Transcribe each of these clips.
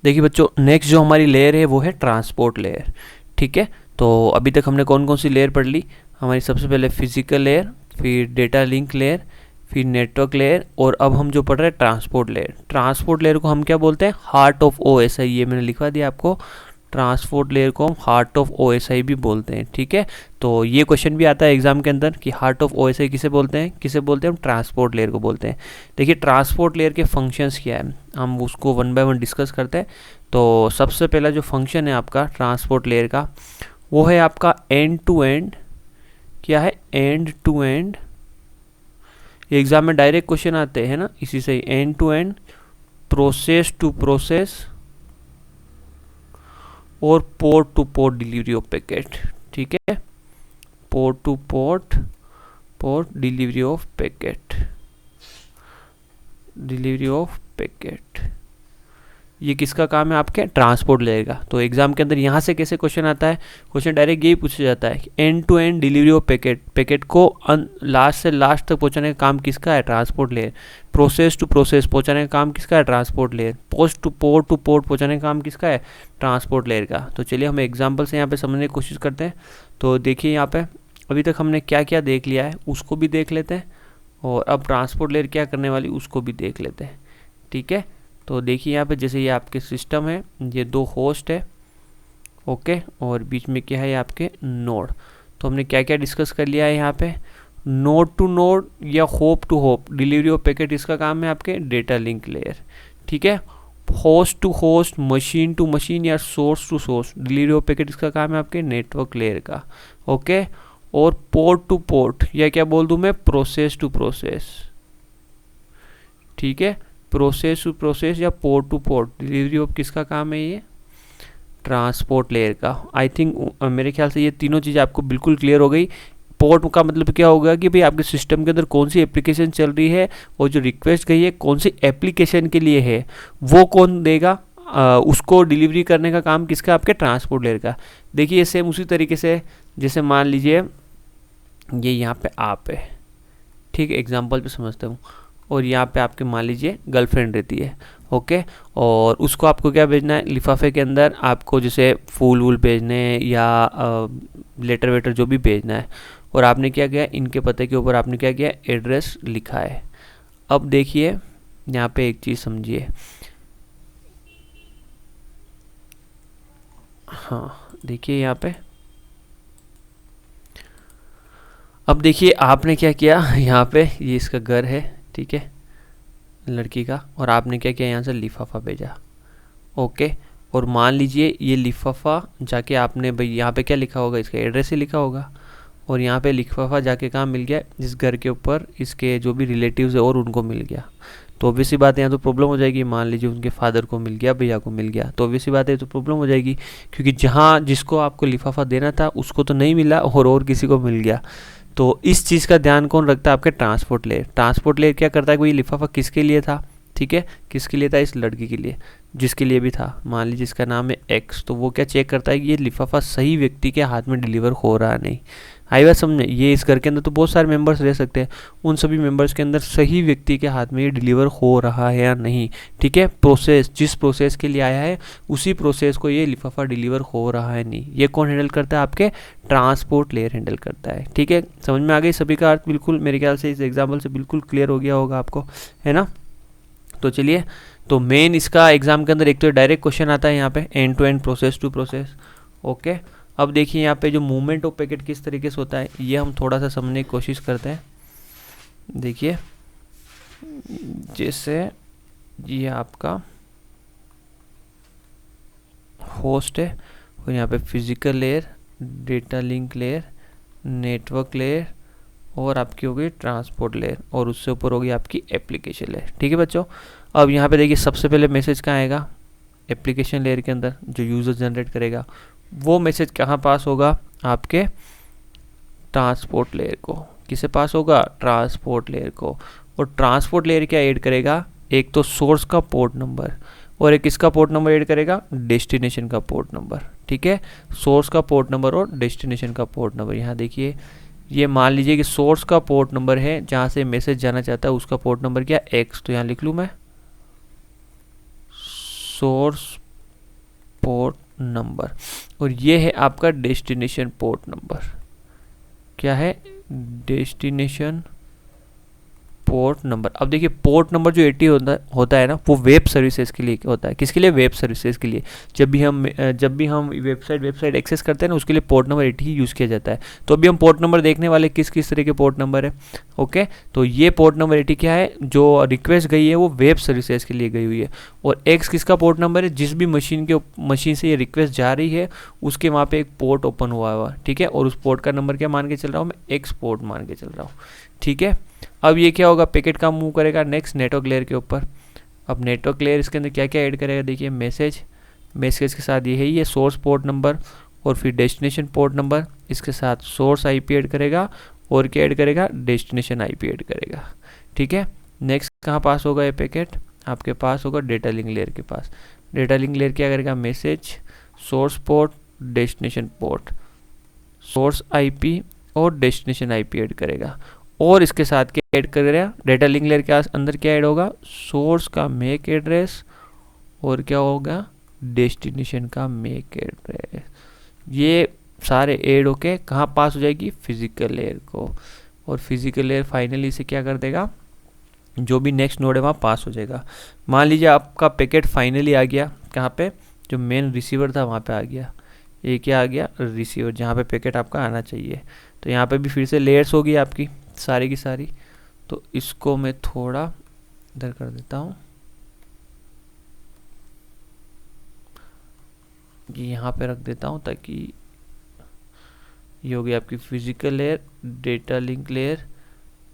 देखिए बच्चों, नेक्स्ट जो हमारी लेयर है वो है ट्रांसपोर्ट लेयर। ठीक है, तो अभी तक हमने कौन कौन सी लेयर पढ़ ली? हमारी सबसे पहले फिजिकल लेयर, फिर डेटा लिंक लेयर, फिर नेटवर्क लेयर, और अब हम जो पढ़ रहे हैं ट्रांसपोर्ट लेयर। ट्रांसपोर्ट लेयर को हम क्या बोलते हैं? Heart of OSI. ये मैंने लिखवा दिया आपको। ट्रांसपोर्ट लेयर को हम हार्ट ऑफ ओएसआई भी बोलते हैं। ठीक है, तो ये क्वेश्चन भी आता है एग्जाम के अंदर कि हार्ट ऑफ ओएसआई किसे बोलते हैं? किसे बोलते हैं? हम ट्रांसपोर्ट लेयर को बोलते हैं। देखिए ट्रांसपोर्ट लेयर के फंक्शंस क्या है, हम उसको वन बाय वन डिस्कस करते हैं। तो सबसे पहला जो फंक्शन है आपका ट्रांसपोर्ट लेयर का, वो है आपका एंड टू एंड। क्या है? End to end. एग्जाम में डायरेक्ट क्वेश्चन आते हैं ना, इसी से end to end, process to process और port to port delivery of packet. ठीक है, port to port delivery of packet, delivery of packet. ये किसका काम है? आपके ट्रांसपोर्ट लेयर का। तो एग्जाम के अंदर यहाँ से कैसे क्वेश्चन आता है? क्वेश्चन डायरेक्ट यही पूछा जाता है, end to end delivery of packet. Packet को लास्ट से लास्ट तक पहुँचाने का काम किसका है? Transport layer. Process to process पहुँचाने का काम किसका है? Transport layer. Port to port पहुँचाने का काम किसका है? ट्रांसपोर्ट लेयर का। तो चलिए हम एग्जाम्पल से यहाँ पे समझने की कोशिश करते हैं। तो देखिए यहाँ पे अभी तक हमने क्या क्या देख लिया है उसको भी देख लेते हैं, और अब ट्रांसपोर्ट लेयर क्या करने वाली उसको भी देख लेते हैं। ठीक है, तो देखिए यहाँ पे जैसे ये आपके सिस्टम है, ये दो होस्ट है, ओके, और बीच में क्या है? ये आपके नोड। तो हमने क्या क्या डिस्कस कर लिया है यहाँ पे? नोड टू नोड या hop to hop delivery of packet, इसका काम है आपके डेटा लिंक लेयर। ठीक है, host to host, machine to machine या source to source delivery of packet, इसका काम है आपके नेटवर्क लेयर का। ओके, और पोर्ट टू पोर्ट या क्या बोल दूँ मैं? Process to process. ठीक है, प्रोसेस टू प्रोसेस या port to port delivery of किसका काम है? ये ट्रांसपोर्ट लेयर का। आई थिंक मेरे ख्याल से ये तीनों चीज़ आपको बिल्कुल क्लियर हो गई। पोर्ट का मतलब क्या होगा कि भाई आपके सिस्टम के अंदर कौन सी एप्लीकेशन चल रही है और जो रिक्वेस्ट गई है कौन सी एप्लीकेशन के लिए है, वो कौन देगा? उसको डिलीवरी करने का काम किसका? आपके ट्रांसपोर्ट लेयर का। देखिए सेम उसी तरीके से जैसे मान लीजिए ये यहाँ पे आप है, ठीक है, एग्जाम्पल पे समझता हूँ, और यहाँ पे आपके मान लीजिए गर्लफ्रेंड रहती है। ओके, और उसको आपको क्या भेजना है? लिफाफे के अंदर आपको जैसे फूल वूल भेजने या लेटर वेटर जो भी भेजना है, और आपने क्या किया? इनके पते के ऊपर आपने क्या किया? एड्रेस लिखा है। अब देखिए यहाँ पे एक चीज़ समझिए, हाँ देखिए यहाँ पे, अब देखिए आपने क्या किया? यहाँ पे ये इसका घर है, ठीक है, लड़की का, और आपने क्या किया? यहाँ से लिफाफा भेजा। ओके, और मान लीजिए ये लिफाफा जाके आपने भाई यहाँ पे क्या लिखा होगा? इसका एड्रेस ही लिखा होगा, और यहाँ पे लिफाफा जाके कहाँ मिल गया? इस घर के ऊपर इसके जो भी रिलेटिव्स है और उनको मिल गया। तो ऑब्वियसली बात है यहाँ तो प्रॉब्लम हो जाएगी। मान लीजिए उनके फादर को मिल गया, भैया को मिल गया, तो ऑब्वियसली बात है तो प्रॉब्लम हो जाएगी, क्योंकि जहाँ जिसको आपको लिफाफा देना था उसको तो नहीं मिला और किसी को मिल गया। तो इस चीज़ का ध्यान कौन रखता है? आपके ट्रांसपोर्ट लेयर। ट्रांसपोर्ट लेयर क्या करता है कि ये लिफाफा किसके लिए था? ठीक है, किसके लिए था? इस लड़की के लिए, जिसके लिए भी था, मान लीजिए इसका नाम है एक्स, तो वो क्या चेक करता है कि ये लिफाफा सही व्यक्ति के हाथ में डिलीवर हो रहा नहीं। आई बात समझे? ये इस घर के अंदर तो बहुत सारे मेंबर्स रह सकते हैं, उन सभी मेंबर्स के अंदर सही व्यक्ति के हाथ में ये डिलीवर हो रहा है या नहीं। ठीक है, प्रोसेस जिस प्रोसेस के लिए आया है उसी प्रोसेस को ये लिफाफा डिलीवर हो रहा है नहीं, ये कौन हैंडल करता है? आपके ट्रांसपोर्ट लेयर हैंडल करता है। ठीक है, समझ में आ गई सभी का अर्थ? बिल्कुल मेरे ख्याल से इस एग्जाम्पल से बिल्कुल क्लियर हो गया होगा आपको, है ना? तो चलिए, तो मेन इसका एग्जाम के अंदर एक तो डायरेक्ट क्वेश्चन आता है यहाँ पे end to end, process to process. Okay, अब देखिए यहाँ पे जो मूवमेंट ऑफ पैकेट किस तरीके से होता है ये हम थोड़ा सा समझने की कोशिश करते हैं। देखिए जैसे ये आपका होस्ट है, और यहाँ पे physical layer, data link layer, network layer, और आपकी होगी ट्रांसपोर्ट लेयर, और उससे ऊपर होगी आपकी एप्लीकेशन लेयर। ठीक है बच्चों, अब यहाँ पे देखिए सबसे पहले मैसेज कहाँ आएगा? एप्लीकेशन लेयर के अंदर जो यूज़र जनरेट करेगा वो मैसेज कहाँ पास होगा? आपके ट्रांसपोर्ट लेयर को। किसे पास होगा? ट्रांसपोर्ट लेयर को। और ट्रांसपोर्ट लेयर क्या ऐड करेगा? एक तो सोर्स का पोर्ट नंबर, और एक किसका पोर्ट नंबर ऐड करेगा? डेस्टिनेशन का पोर्ट नंबर। ठीक है, सोर्स का पोर्ट नंबर और डेस्टिनेशन का पोर्ट नंबर। यहाँ देखिए ये मान लीजिए कि सोर्स का पोर्ट नंबर है जहाँ से मैसेज जाना चाहता है, उसका पोर्ट नंबर क्या? एक्स, तो यहाँ लिख लूँ मैं सोर्स पोर्ट नंबर, और ये है आपका डेस्टिनेशन पोर्ट नंबर। क्या है? Destination port number. अब देखिए पोर्ट नंबर जो 80 होता है ना, वो वेब सर्विसेज के लिए होता है। किसके लिए? वेब सर्विसेज के लिए। जब भी हम वेबसाइट एक्सेस करते हैं ना, उसके लिए पोर्ट नंबर 80 ही यूज़ किया जाता है। तो अभी हम पोर्ट नंबर देखने वाले किस किस तरह के पोर्ट नंबर है। ओके, तो ये पोर्ट नंबर 80 क्या है? जो रिक्वेस्ट गई है वो वेब सर्विसेज के लिए गई हुई है। और एक्स किसका पोर्ट नंबर है? जिस भी मशीन से ये रिक्वेस्ट जा रही है उसके वहाँ पे एक पोर्ट ओपन हुआ, ठीक है, और उस पोर्ट का नंबर क्या मान के चल रहा हूँ मैं? एक्स पोर्ट मान के चल रहा हूँ, ठीक है। अब ये क्या होगा? पैकेट का मूव करेगा नेक्स्ट नेटवर्क लेयर के ऊपर। अब नेटवर्क लेयर इसके अंदर क्या क्या ऐड करेगा? देखिए मैसेज के साथ ये है, ये सोर्स पोर्ट नंबर और फिर डेस्टिनेशन पोर्ट नंबर, इसके साथ सोर्स आईपी ऐड करेगा और क्या ऐड करेगा? डेस्टिनेशन आईपी ऐड करेगा, ठीक है। नेक्स्ट कहाँ पास होगा ये पैकेट? आपके पास होगा डेटा लिंक लेयर के पास। डेटा लिंक लेयर क्या करेगा? Message, source port, destination port, source IP और डेस्टिनेशन आईपी ऐड करेगा। और इसके साथ क्या ऐड करेगा? डेटा लिंक लेयर के अंदर क्या ऐड होगा? सोर्स का मैक एड्रेस और क्या होगा? डेस्टिनेशन का मैक एड्रेस। ये सारे ऐड होके कहाँ पास हो जाएगी? फिजिकल लेयर को। और फिजिकल लेयर फाइनली इसे क्या कर देगा? जो भी नेक्स्ट नोड है वहाँ पास हो जाएगा। मान लीजिए आपका पैकेट फाइनली आ गया कहाँ पे? जो मेन रिसीवर था वहाँ पे आ गया। ये क्या आ गया? रिसीवर, जहाँ पे पैकेट आपका आना चाहिए। तो यहाँ पे भी फिर से लेयर्स होगी आपकी सारी की सारी। तो इसको मैं थोड़ा इधर कर देता हूँ, ये यहाँ पे रख देता हूँ, ताकि ये होगी आपकी physical layer, data link layer,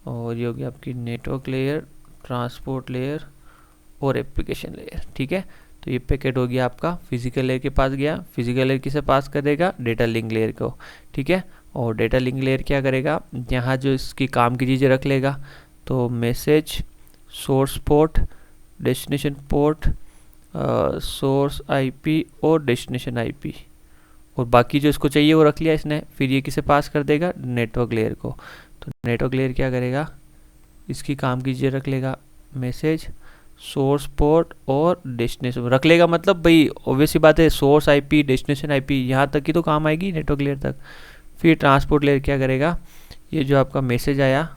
और ये होगी आपकी नेटवर्क लेयर, ट्रांसपोर्ट लेयर और एप्लीकेशन लेयर, ठीक है। तो ये पैकेट हो गया आपका फिजिकल लेयर के पास गया। फिजिकल लेयर किसे पास करेगा? डेटा लिंक लेयर को, ठीक है। और डेटा लिंक लेयर क्या करेगा? यहाँ जो इसकी काम की चीज़ें रख लेगा। तो message, source port, destination port, source IP और डेस्टिनेशन आईपी, और बाकी जो इसको चाहिए वो रख लिया इसने। फिर ये किसे पास कर देगा? नेटवर्क लेयर को। तो नेटवर्क लेयर क्या करेगा? इसकी काम की चीज़ें रख लेगा। मैसेज, सोर्स पोर्ट और डेस्टिनेशन रख लेगा, मतलब भाई ऑब्वियस सी बात है, सोर्स आईपी, डेस्टिनेशन आईपी यहाँ तक की तो काम आएगी नेटवर्क लेयर तक। फिर ट्रांसपोर्ट लेयर क्या करेगा? ये जो आपका मैसेज आया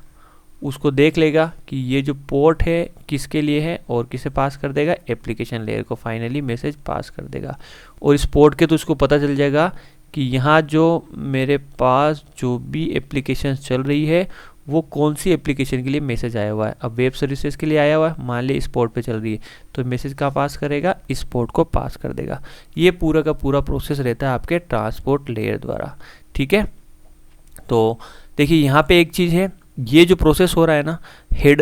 उसको देख लेगा कि ये जो पोर्ट है किसके लिए है, और किसे पास कर देगा? एप्लीकेशन लेयर को फाइनली मैसेज पास कर देगा। और इस पोर्ट के तो उसको पता चल जाएगा कि यहाँ जो मेरे पास जो भी एप्लीकेशन चल रही है वो कौन सी एप्लीकेशन के लिए मैसेज आया हुआ है। अब वेब सर्विसेज के लिए आया हुआ है, मान ली इस पोर्ट पे चल रही है, तो मैसेज कहाँ पास करेगा? इस पोर्ट को पास कर देगा। ये पूरा का पूरा प्रोसेस रहता है आपके ट्रांसपोर्ट लेयर द्वारा, ठीक है। तो देखिए यहाँ पे एक चीज़ है, ये जो प्रोसेस हो रहा है ना,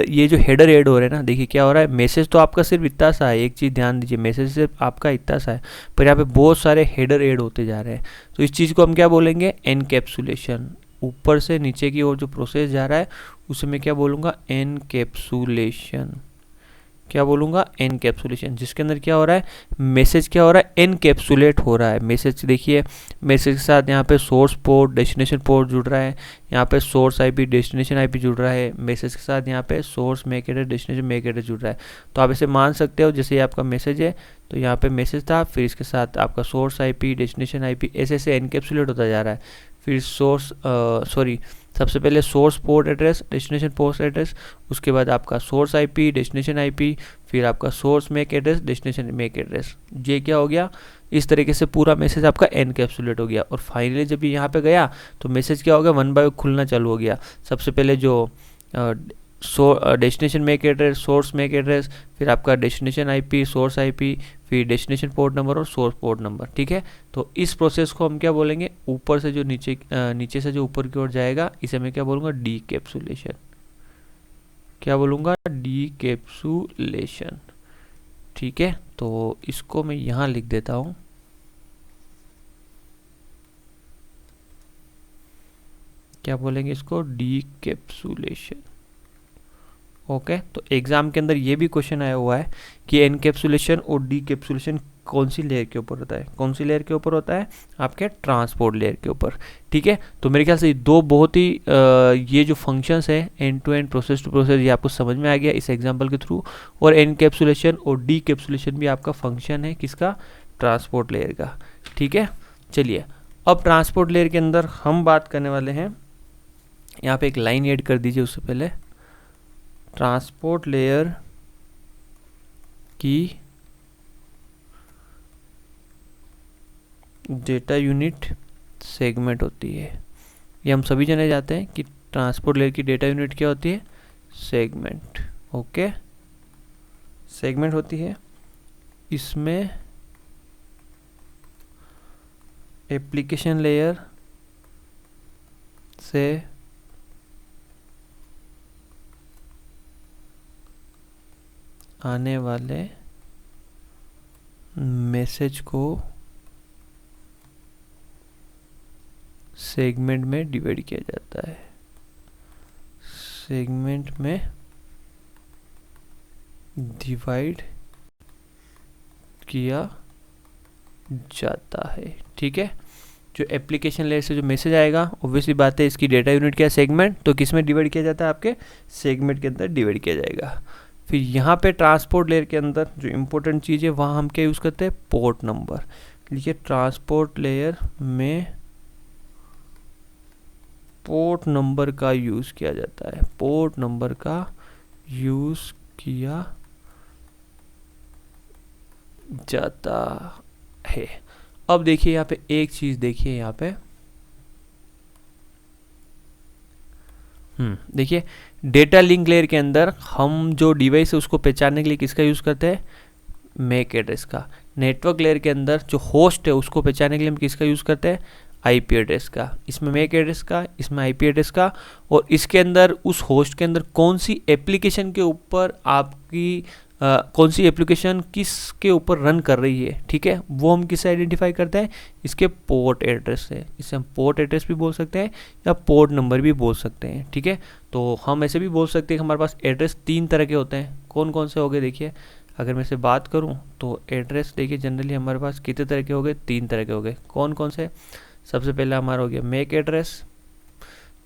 ये जो हेडर ऐड हो रहा है ना, देखिए क्या हो रहा है, मैसेज तो आपका सिर्फ इतना सा है, एक चीज़ ध्यान दीजिए, मैसेज सिर्फ आपका इतना सा है, पर यहाँ पे बहुत सारे हेडर ऐड होते जा रहे हैं। तो इस चीज़ को हम क्या बोलेंगे? एनकैप्सुलेशन। ऊपर से नीचे की ओर जो प्रोसेस जा रहा है उसे मैं क्या बोलूँगा? एनकैप्सुलेशन। क्या बोलूँगा? एनकैप्सुलेशन, जिसके अंदर क्या हो रहा है? मैसेज क्या हो रहा है? एनकैप्सुलेट हो रहा है। मैसेज देखिए, मैसेज के साथ यहाँ पे सोर्स पोर्ट, डेस्टिनेशन पोर्ट जुड़ रहा है, यहाँ पे सोर्स आईपी, डेस्टिनेशन आईपी जुड़ रहा है। मैसेज के साथ यहाँ पे source MAC address, destination MAC address जुड़ रहा है। तो आप इसे मान सकते हो, जैसे ये आपका मैसेज है तो यहाँ पे मैसेज था, फिर इसके साथ आपका सोर्स आईपी, डेस्टिनेशन आईपी, ऐसे ऐसे एनकैप्सुलेट होता जा रहा है। फिर सबसे पहले source port address, destination port address, उसके बाद आपका सोर्स आईपी, डेस्टिनेशन आईपी, फिर आपका source MAC address, destination MAC address. ये क्या हो गया? इस तरीके से पूरा मैसेज आपका एनकैप्सुलेट हो गया। और फाइनली जब ये यहाँ पे गया तो मैसेज क्या हो गया? वन बाय वन खुलना चालू हो गया। सबसे पहले जो destination MAC address, source MAC address, फिर आपका डेस्टिनेशन आईपी, सोर्स आईपी, फिर डेस्टिनेशन पोर्ट नंबर और सोर्स पोर्ट नंबर, ठीक है। तो इस प्रोसेस को हम क्या बोलेंगे? ऊपर से जो नीचे से जो ऊपर की ओर जाएगा, इसे मैं क्या बोलूँगा? डीकैप्सुलेशन। क्या बोलूँगा? डीकैप्सुलेशन, ठीक है। तो इसको मैं यहाँ लिख देता हूँ, क्या बोलेंगे इसको? डीकैप्सुलेशन। ओके, तो एग्जाम के अंदर ये भी क्वेश्चन आया हुआ है कि एनकैप्सुलेशन और डीकैप्सुलेशन कौन सी लेयर के ऊपर होता है? कौन सी लेयर के ऊपर होता है? आपके ट्रांसपोर्ट लेयर के ऊपर, ठीक है। तो मेरे ख्याल से दो बहुत ही ये जो फंक्शंस है end to end, process to process, ये आपको समझ में आ गया इस एग्जाम्पल के थ्रू। और एनकैप्सुलेशन और डीकैप्सुलेशन भी आपका फंक्शन है किसका? ट्रांसपोर्ट लेयर का। ठीक है, चलिए अब ट्रांसपोर्ट लेयर के अंदर हम बात करने वाले हैं, यहाँ पे एक लाइन ऐड कर दीजिए उससे पहले, ट्रांसपोर्ट लेयर की डेटा यूनिट सेगमेंट होती है। ये हम सभी जने जाते हैं कि ट्रांसपोर्ट लेयर की डेटा यूनिट क्या होती है, सेगमेंट। ओके, सेगमेंट होती है। इसमें एप्लीकेशन लेयर से आने वाले मैसेज को सेगमेंट में डिवाइड किया जाता है, सेगमेंट में डिवाइड किया जाता है। ठीक है, जो एप्लीकेशन लेयर से जो मैसेज आएगा, ऑब्वियसली बात है इसकी डेटा यूनिट क्या है, सेगमेंट, तो किस में डिवाइड किया जाता है, आपके सेगमेंट के अंदर डिवाइड किया जाएगा। फिर यहाँ पे ट्रांसपोर्ट लेयर के अंदर जो इम्पोर्टेंट चीज़ है वहाँ हम क्या यूज़ करते हैं, पोर्ट नंबर। लिखिए ट्रांसपोर्ट लेयर में पोर्ट नंबर का यूज़ किया जाता है, पोर्ट नंबर का यूज़ किया जाता है। अब देखिए यहाँ पे एक चीज़ देखिए, यहाँ पे देखिए डेटा लिंक लेयर के अंदर हम जो डिवाइस है उसको पहचानने के लिए किसका यूज़ करते हैं, मैक एड्रेस का। नेटवर्क लेयर के अंदर जो होस्ट है उसको पहचानने के लिए हम किसका यूज़ करते हैं, आईपी एड्रेस का। इसमें मैक एड्रेस का, इसमें आईपी एड्रेस का, और इसके अंदर उस होस्ट के अंदर कौन सी एप्लीकेशन के ऊपर आपकी कौन सी एप्लीकेशन किसके ऊपर रन कर रही है, ठीक है, वो हम किससे आइडेंटिफाई करते हैं, इसके पोर्ट एड्रेस से। इसे हम पोर्ट एड्रेस भी बोल सकते हैं या पोर्ट नंबर भी बोल सकते हैं। ठीक है, तो हम ऐसे भी बोल सकते हैं कि हमारे पास एड्रेस 3 तरह के होते हैं। कौन कौन से हो गए, देखिए अगर मैं से बात करूं तो एड्रेस देखिए जनरली हमारे पास कितने तरह के हो गए, 3 तरह के हो गए। कौन कौन से, सबसे पहले हमारा हो गया मैक एड्रेस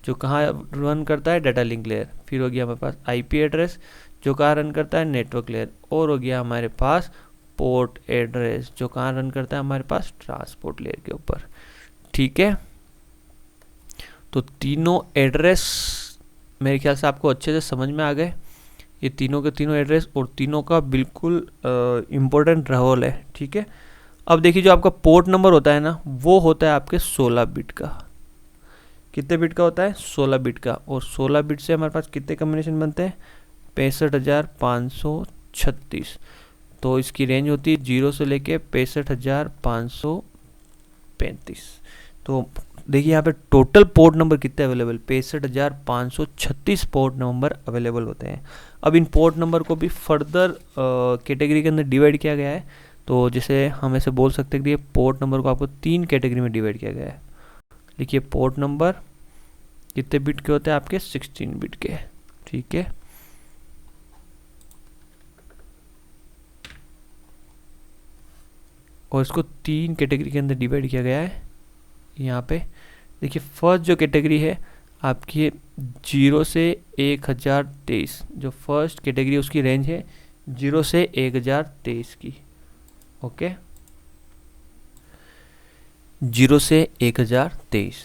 जो कहाँ रन करता है, डाटा लिंक लेयर। फिर हो गया हमारे पास आईपी एड्रेस जो कहाँ रन करता है, नेटवर्क लेयर। और हो गया हमारे पास पोर्ट एड्रेस जो कहाँ रन करता है, हमारे पास ट्रांसपोर्ट लेयर के ऊपर। ठीक है, तो तीनों एड्रेस मेरे ख्याल से आपको अच्छे से समझ में आ गए। ये तीनों के तीनों एड्रेस और तीनों का बिल्कुल इम्पोर्टेंट रोल है। ठीक है, अब देखिए जो आपका पोर्ट नंबर होता है ना, वो होता है आपके 16 बिट का। कितने बिट का होता है, 16 बिट का। और 16 बिट से हमारे पास कितने कम्बिनेशन बनते हैं, 65,536। तो इसकी रेंज होती है 0 से लेके 65,535। तो देखिए यहाँ पे टोटल पोर्ट नंबर कितने अवेलेबल, 65,536 पोर्ट नंबर अवेलेबल होते हैं। अब इन पोर्ट नंबर को भी फर्दर कैटेगरी के अंदर डिवाइड किया गया है। तो जैसे हम ऐसे बोल सकते हैं कि ये पोर्ट नंबर को आपको 3 कैटेगरी में डिवाइड किया गया है। देखिए पोर्ट नंबर कितने बिट के होते हैं, आपके 16 बिट के। ठीक है, और इसको 3 कैटेगरी के अंदर डिवाइड किया गया है। यहाँ पे देखिए फर्स्ट जो कैटेगरी है आपकी 0 से 1023, जो फर्स्ट कैटेगरी उसकी रेंज है 0 से 1023 की। ओके, 0 से 1023।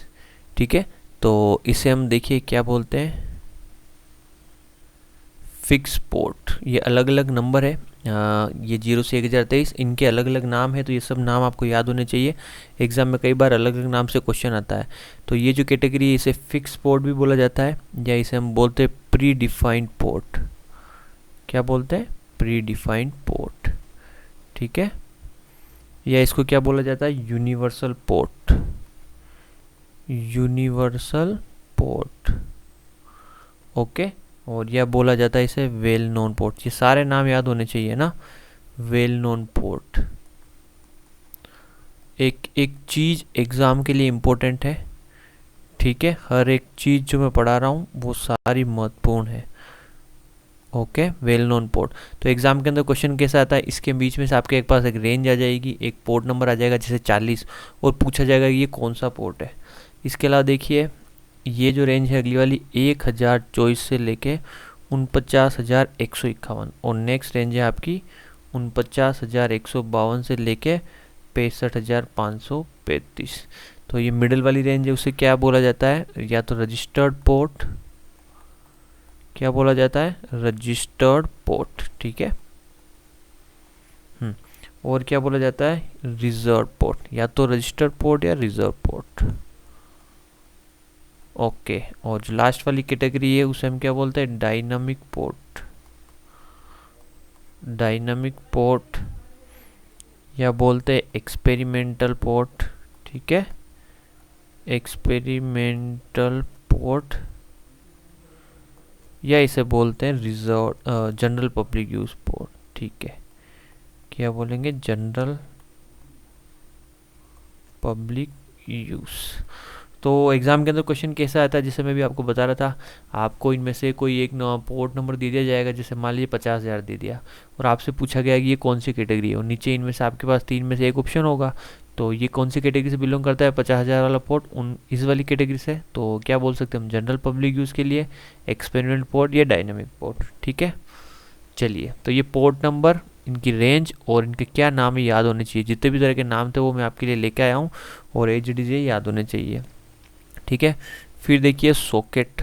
ठीक है, तो इसे हम देखिए क्या बोलते हैं, फिक्स पोर्ट। ये अलग अलग नंबर है, ये 0 से 1023, इनके अलग अलग नाम है। तो ये सब नाम आपको याद होने चाहिए, एग्जाम में कई बार अलग अलग नाम से क्वेश्चन आता है। तो ये जो कैटेगरी है इसे फिक्स पोर्ट भी बोला जाता है, या इसे हम बोलते हैं प्री डिफाइंड पोर्ट। क्या बोलते हैं, प्री डिफाइंड पोर्ट। ठीक है, या इसको क्या बोला जाता है, universal port, universal port. Okay, और यह बोला जाता है इसे वेल नोन पोर्ट। ये सारे नाम याद होने चाहिए ना, वेल नोन पोर्ट। एक एक चीज़ एग्ज़ाम के लिए इम्पोर्टेंट है। ठीक है, हर एक चीज़ जो मैं पढ़ा रहा हूँ वो सारी महत्वपूर्ण है। Okay, well known port. तो एग्जाम के अंदर क्वेश्चन कैसा आता है, इसके बीच में से आपके एक पास एक रेंज आ जाएगी, एक पोर्ट नंबर आ जाएगा जैसे 40, और पूछा जाएगा ये कौन सा पोर्ट है। इसके अलावा देखिए ये जो रेंज है अगली वाली 1024 से लेके 49,151, और नेक्स्ट रेंज है आपकी 49,152 से लेके 65,535। तो ये मिडिल वाली रेंज है, उसे क्या बोला जाता है, या तो रजिस्टर्ड पोर्ट, क्या बोला जाता है, रजिस्टर्ड पोर्ट, ठीक है। और क्या बोला जाता है, रिजर्व पोर्ट, या तो रजिस्टर्ड पोर्ट या रिजर्व पोर्ट। ओके, और जो लास्ट वाली कैटेगरी है उसे हम क्या बोलते हैं, डायनामिक पोर्ट, डायनामिक पोर्ट या बोलते हैं एक्सपेरिमेंटल पोर्ट, ठीक है, एक्सपेरिमेंटल पोर्ट, या इसे बोलते हैं reserve general public use port, ठीक है, क्या बोलेंगे, जनरल पब्लिक यूज। तो एग्ज़ाम के अंदर क्वेश्चन कैसा आता है, जैसे मैं भी आपको बता रहा था, आपको इनमें से कोई एक पोर्ट नंबर दे दिया जाएगा, जैसे मान लीजिए 50,000 दे दिया, और आपसे पूछा गया कि ये कौन सी कैटेगरी है, और नीचे इनमें से आपके पास 3 में से एक ऑप्शन होगा, तो ये कौन सी कैटेगरी से बिलोंग करता है, 50,000 वाला पोर्ट उन इस वाली कैटेगरी से, तो क्या बोल सकते हैं हम, जनरल पब्लिक यूज़ के लिए एक्सपेरिमेंट पोर्ट या डायनामिक पोर्ट, ठीक है। चलिए, तो ये पोर्ट नंबर, इनकी रेंज और इनके क्या नाम है याद होने चाहिए, जितने भी तरह के नाम थे वो मैं आपके लिए लेके आया हूँ, और AJDJ याद होने चाहिए, ठीक है। फिर देखिए सॉकेट,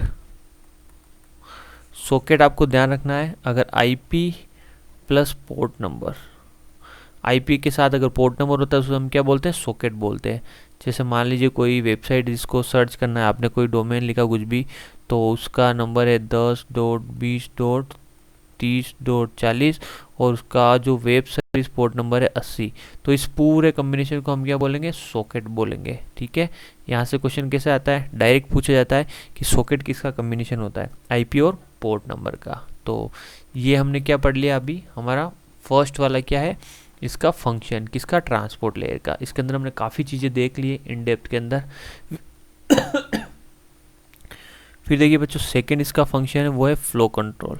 सॉकेट आपको ध्यान रखना है, अगर IP plus port number, IP के साथ अगर पोर्ट नंबर होता है उसको हम क्या बोलते हैं, सॉकेट बोलते हैं। जैसे मान लीजिए कोई वेबसाइट जिसको सर्च करना है, आपने कोई डोमेन लिखा कुछ भी, तो उसका नंबर है 10.20.30.40 और उसका जो वेब सर्विस पोर्ट नंबर है 80, तो इस पूरे कॉम्बिनेशन को हम क्या बोलेंगे, सॉकेट बोलेंगे, ठीक है। यहाँ से क्वेश्चन कैसे आता है, डायरेक्ट पूछा जाता है कि सॉकेट किसका कॉम्बिनेशन होता है, IP और पोर्ट नंबर का। तो ये हमने क्या पढ़ लिया अभी, हमारा फर्स्ट वाला क्या है, इसका फंक्शन, किसका, ट्रांसपोर्ट लेयर का। इसके अंदर हमने काफ़ी चीज़ें देख ली इन डेप्थ के अंदर। फिर देखिए बच्चों, सेकेंड इसका फंक्शन है वो है फ्लो कंट्रोल,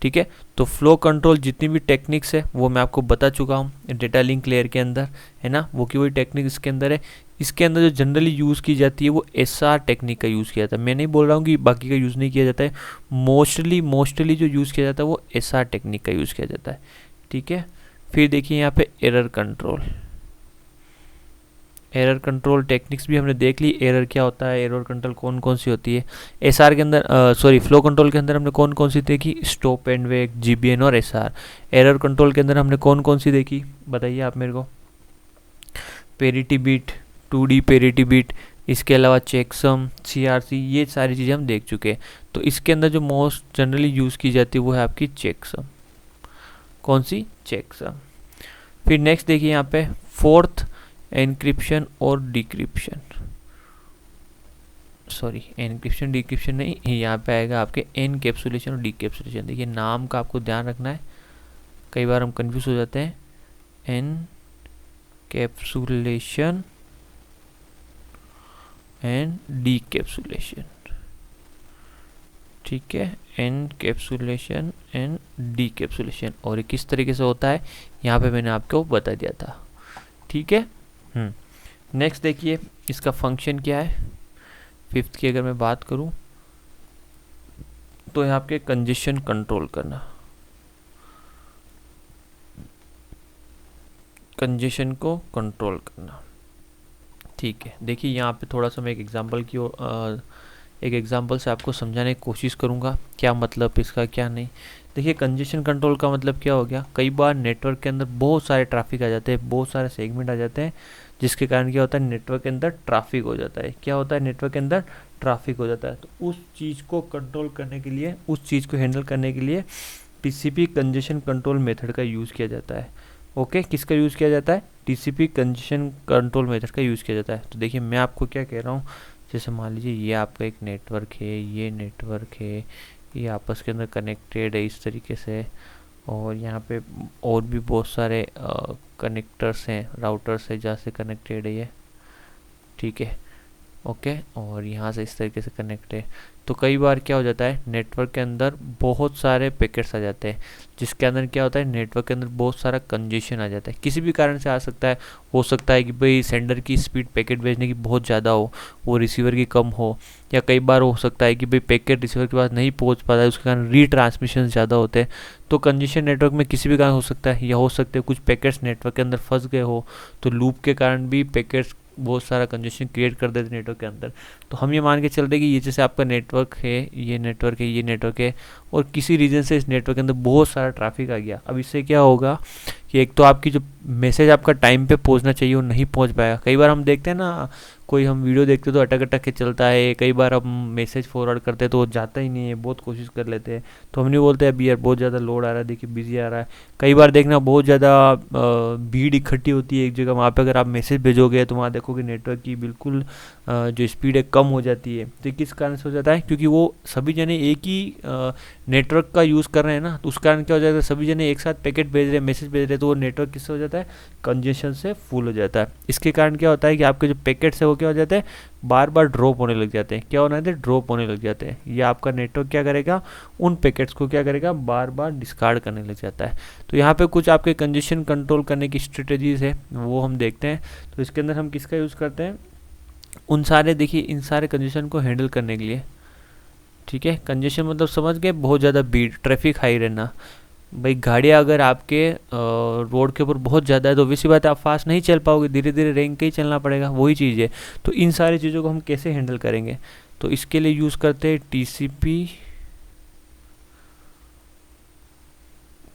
ठीक है। तो फ्लो कंट्रोल जितनी भी टेक्निक्स है वो मैं आपको बता चुका हूँ डेटा लिंक लेयर के अंदर, है ना, वो की वही टेक्निक इसके अंदर है। इसके अंदर जो जनरली यूज़ की जाती है वो SR टेक्निक का यूज़ किया जाता है। मैं नहीं बोल रहा हूँ कि बाकी का यूज़ नहीं किया जाता है, मोस्टली जो यूज़ किया जाता है वो SR टेक्निक का यूज़ किया जाता है, ठीक है। फिर देखिए यहाँ पे error control, error control techniques भी हमने देख ली, एरर क्या होता है, एरर कंट्रोल कौन कौन सी होती है। SR के अंदर फ्लो कंट्रोल के अंदर हमने कौन कौन सी देखी, स्टॉप एंड वेक, GBN और SR। एरर कंट्रोल के अंदर हमने कौन कौन सी देखी, बताइए आप मेरे को, parity beat, 2D parity beat, इसके अलावा चेकसम, CRC, ये सारी चीज़ें हम देख चुके हैं। तो इसके अंदर जो मोस्ट जनरली यूज़ की जाती है वो है आपकी चेकसम, कौन सी, चेकसम। फिर नेक्स्ट देखिए यहाँ पे फोर्थ, एनक्रिप्शन और डिक्रिप्शन, सॉरी एनक्रिप्शन डिक्रिप्शन नहीं, यहाँ पे आएगा आपके एनकैप्सुलेशन और डिकैप्सुलेशन। देखिए नाम का आपको ध्यान रखना है, कई बार हम कंफ्यूज हो जाते हैं। एनकैप्सुलेशन एंड डिकैप्सुलेशन, ठीक है, एनकैप्सुलेशन एंड डिकैप्सुलेशन, और किस तरीके से होता है यहाँ पे मैंने आपको बता दिया था, ठीक है। नेक्स्ट देखिए इसका फंक्शन क्या है, फिफ्थ की अगर मैं बात करूं तो यहाँ पे कंजेशन कंट्रोल करना, कंजेशन को कंट्रोल करना, ठीक है। देखिए यहाँ पे थोड़ा सा मैं एक एग्जांपल से आपको समझाने की कोशिश करूँगा, क्या मतलब इसका क्या नहीं। देखिए कंजेशन कंट्रोल का मतलब क्या हो गया, कई बार नेटवर्क के अंदर बहुत सारे ट्रैफिक आ जाते हैं, बहुत सारे सेगमेंट आ जाते हैं, जिसके कारण क्या होता है, नेटवर्क के अंदर ट्रैफिक हो जाता है। क्या होता है, नेटवर्क के अंदर ट्रैफिक हो जाता है। तो उस चीज़ को कंट्रोल करने के लिए, उस चीज़ को हैंडल करने के लिए TCP कंजेशन कंट्रोल मेथड का यूज़ किया जाता है। ओके, किसका यूज़ किया जाता है, TCP कंजेशन कंट्रोल मेथड का यूज़ किया जाता है। तो देखिए मैं आपको क्या कह रहा हूँ, जैसे मान लीजिए ये आपका एक नेटवर्क है, ये नेटवर्क है, ये आपस के अंदर कनेक्टेड है इस तरीके से, और यहाँ पे और भी बहुत सारे कनेक्टर्स हैं, राउटर्स है जहाँ से कनेक्टेड है ये, ठीक है। ओके, और यहाँ से इस तरीके से कनेक्ट है। तो कई बार क्या हो जाता है, नेटवर्क के अंदर बहुत सारे पैकेट्स आ जाते हैं, जिसके अंदर क्या होता है, नेटवर्क के अंदर बहुत सारा कंजेशन आ जाता है, किसी भी कारण से आ सकता है। हो सकता है कि भाई सेंडर की स्पीड पैकेट भेजने की बहुत ज़्यादा हो, वो रिसीवर की कम हो, या कई बार हो सकता है कि भाई पैकेट रिसीवर के पास नहीं पहुंच पाता है, उसके कारण रीट्रांसमिशन ज़्यादा होते हैं। तो कंजेशन नेटवर्क में किसी भी कारण हो सकता है, या हो सकते हैं कुछ पैकेट्स नेटवर्क के अंदर फंस गए हो, तो लूप के कारण भी पैकेट्स बहुत सारा कंजेशन क्रिएट कर देते हैं नेटवर्क के अंदर। तो हम ये मान के चल रहे कि ये जैसे आपका नेटवर्क है, ये नेटवर्क है, ये नेटवर्क है, और किसी रीजन से इस नेटवर्क के अंदर बहुत सारा ट्रैफिक आ गया। अब इससे क्या होगा कि एक तो आपकी जो मैसेज आपका टाइम पे पहुंचना चाहिए वो नहीं पहुंच पाएगा। कई बार हम देखते हैं ना, कोई हम वीडियो देखते तो अटक अटक के चलता है, कई बार हम मैसेज फॉरवर्ड करते हैं तो वो जाता ही नहीं है, बहुत कोशिश कर लेते हैं, तो हम नहीं बोलते अभी यार बहुत ज़्यादा लोड आ रहा है, देखिए बिजी आ रहा है। कई बार देखना बहुत ज़्यादा भीड़ इकट्ठी होती है एक जगह, वहाँ पे अगर आप मैसेज भेजोगे तो वहाँ देखोगे नेटवर्क की बिल्कुल जो स्पीड है कम हो जाती है। तो किस कारण से हो जाता है, क्योंकि वो सभी जने एक ही नेटवर्क का यूज़ कर रहे हैं ना, तो उस कारण क्या हो जाता है, सभी जने एक साथ पैकेट भेज रहे हैं, मैसेज भेज रहे हैं, तो वो नेटवर्क किससे हो जाता है, कंजेशन से फुल हो जाता है। इसके कारण क्या होता है कि आपके जो पैकेट्स है वो क्या हो जाते हैं, बार बार ड्रॉप होने लग जाते हैं। क्या होना है, ड्रॉप होने लग जाते हैं। ये आपका नेटवर्क क्या करेगा, उन पैकेट्स को क्या करेगा, बार बार डिस्कार्ड करने लग जाता है। तो यहाँ पे कुछ आपके कंजेशन कंट्रोल करने की स्ट्रेटजीज है, वो हम देखते हैं। तो इसके अंदर हम किसका यूज़ करते हैं, उन सारे, देखिए इन सारे कंजेशन को हैंडल करने के लिए, ठीक है। कंजेशन मतलब समझ गए, बहुत ज़्यादा भीड़, ट्रैफिक हाई रहना। भाई गाड़ियाँ अगर आपके रोड के ऊपर बहुत ज़्यादा है तो वैसी बात है आप फास्ट नहीं चल पाओगे, धीरे धीरे रेंग के ही चलना पड़ेगा, वही चीज़ है। तो इन सारी चीज़ों को हम कैसे हैंडल करेंगे, तो इसके लिए यूज़ करते हैं टीसीपी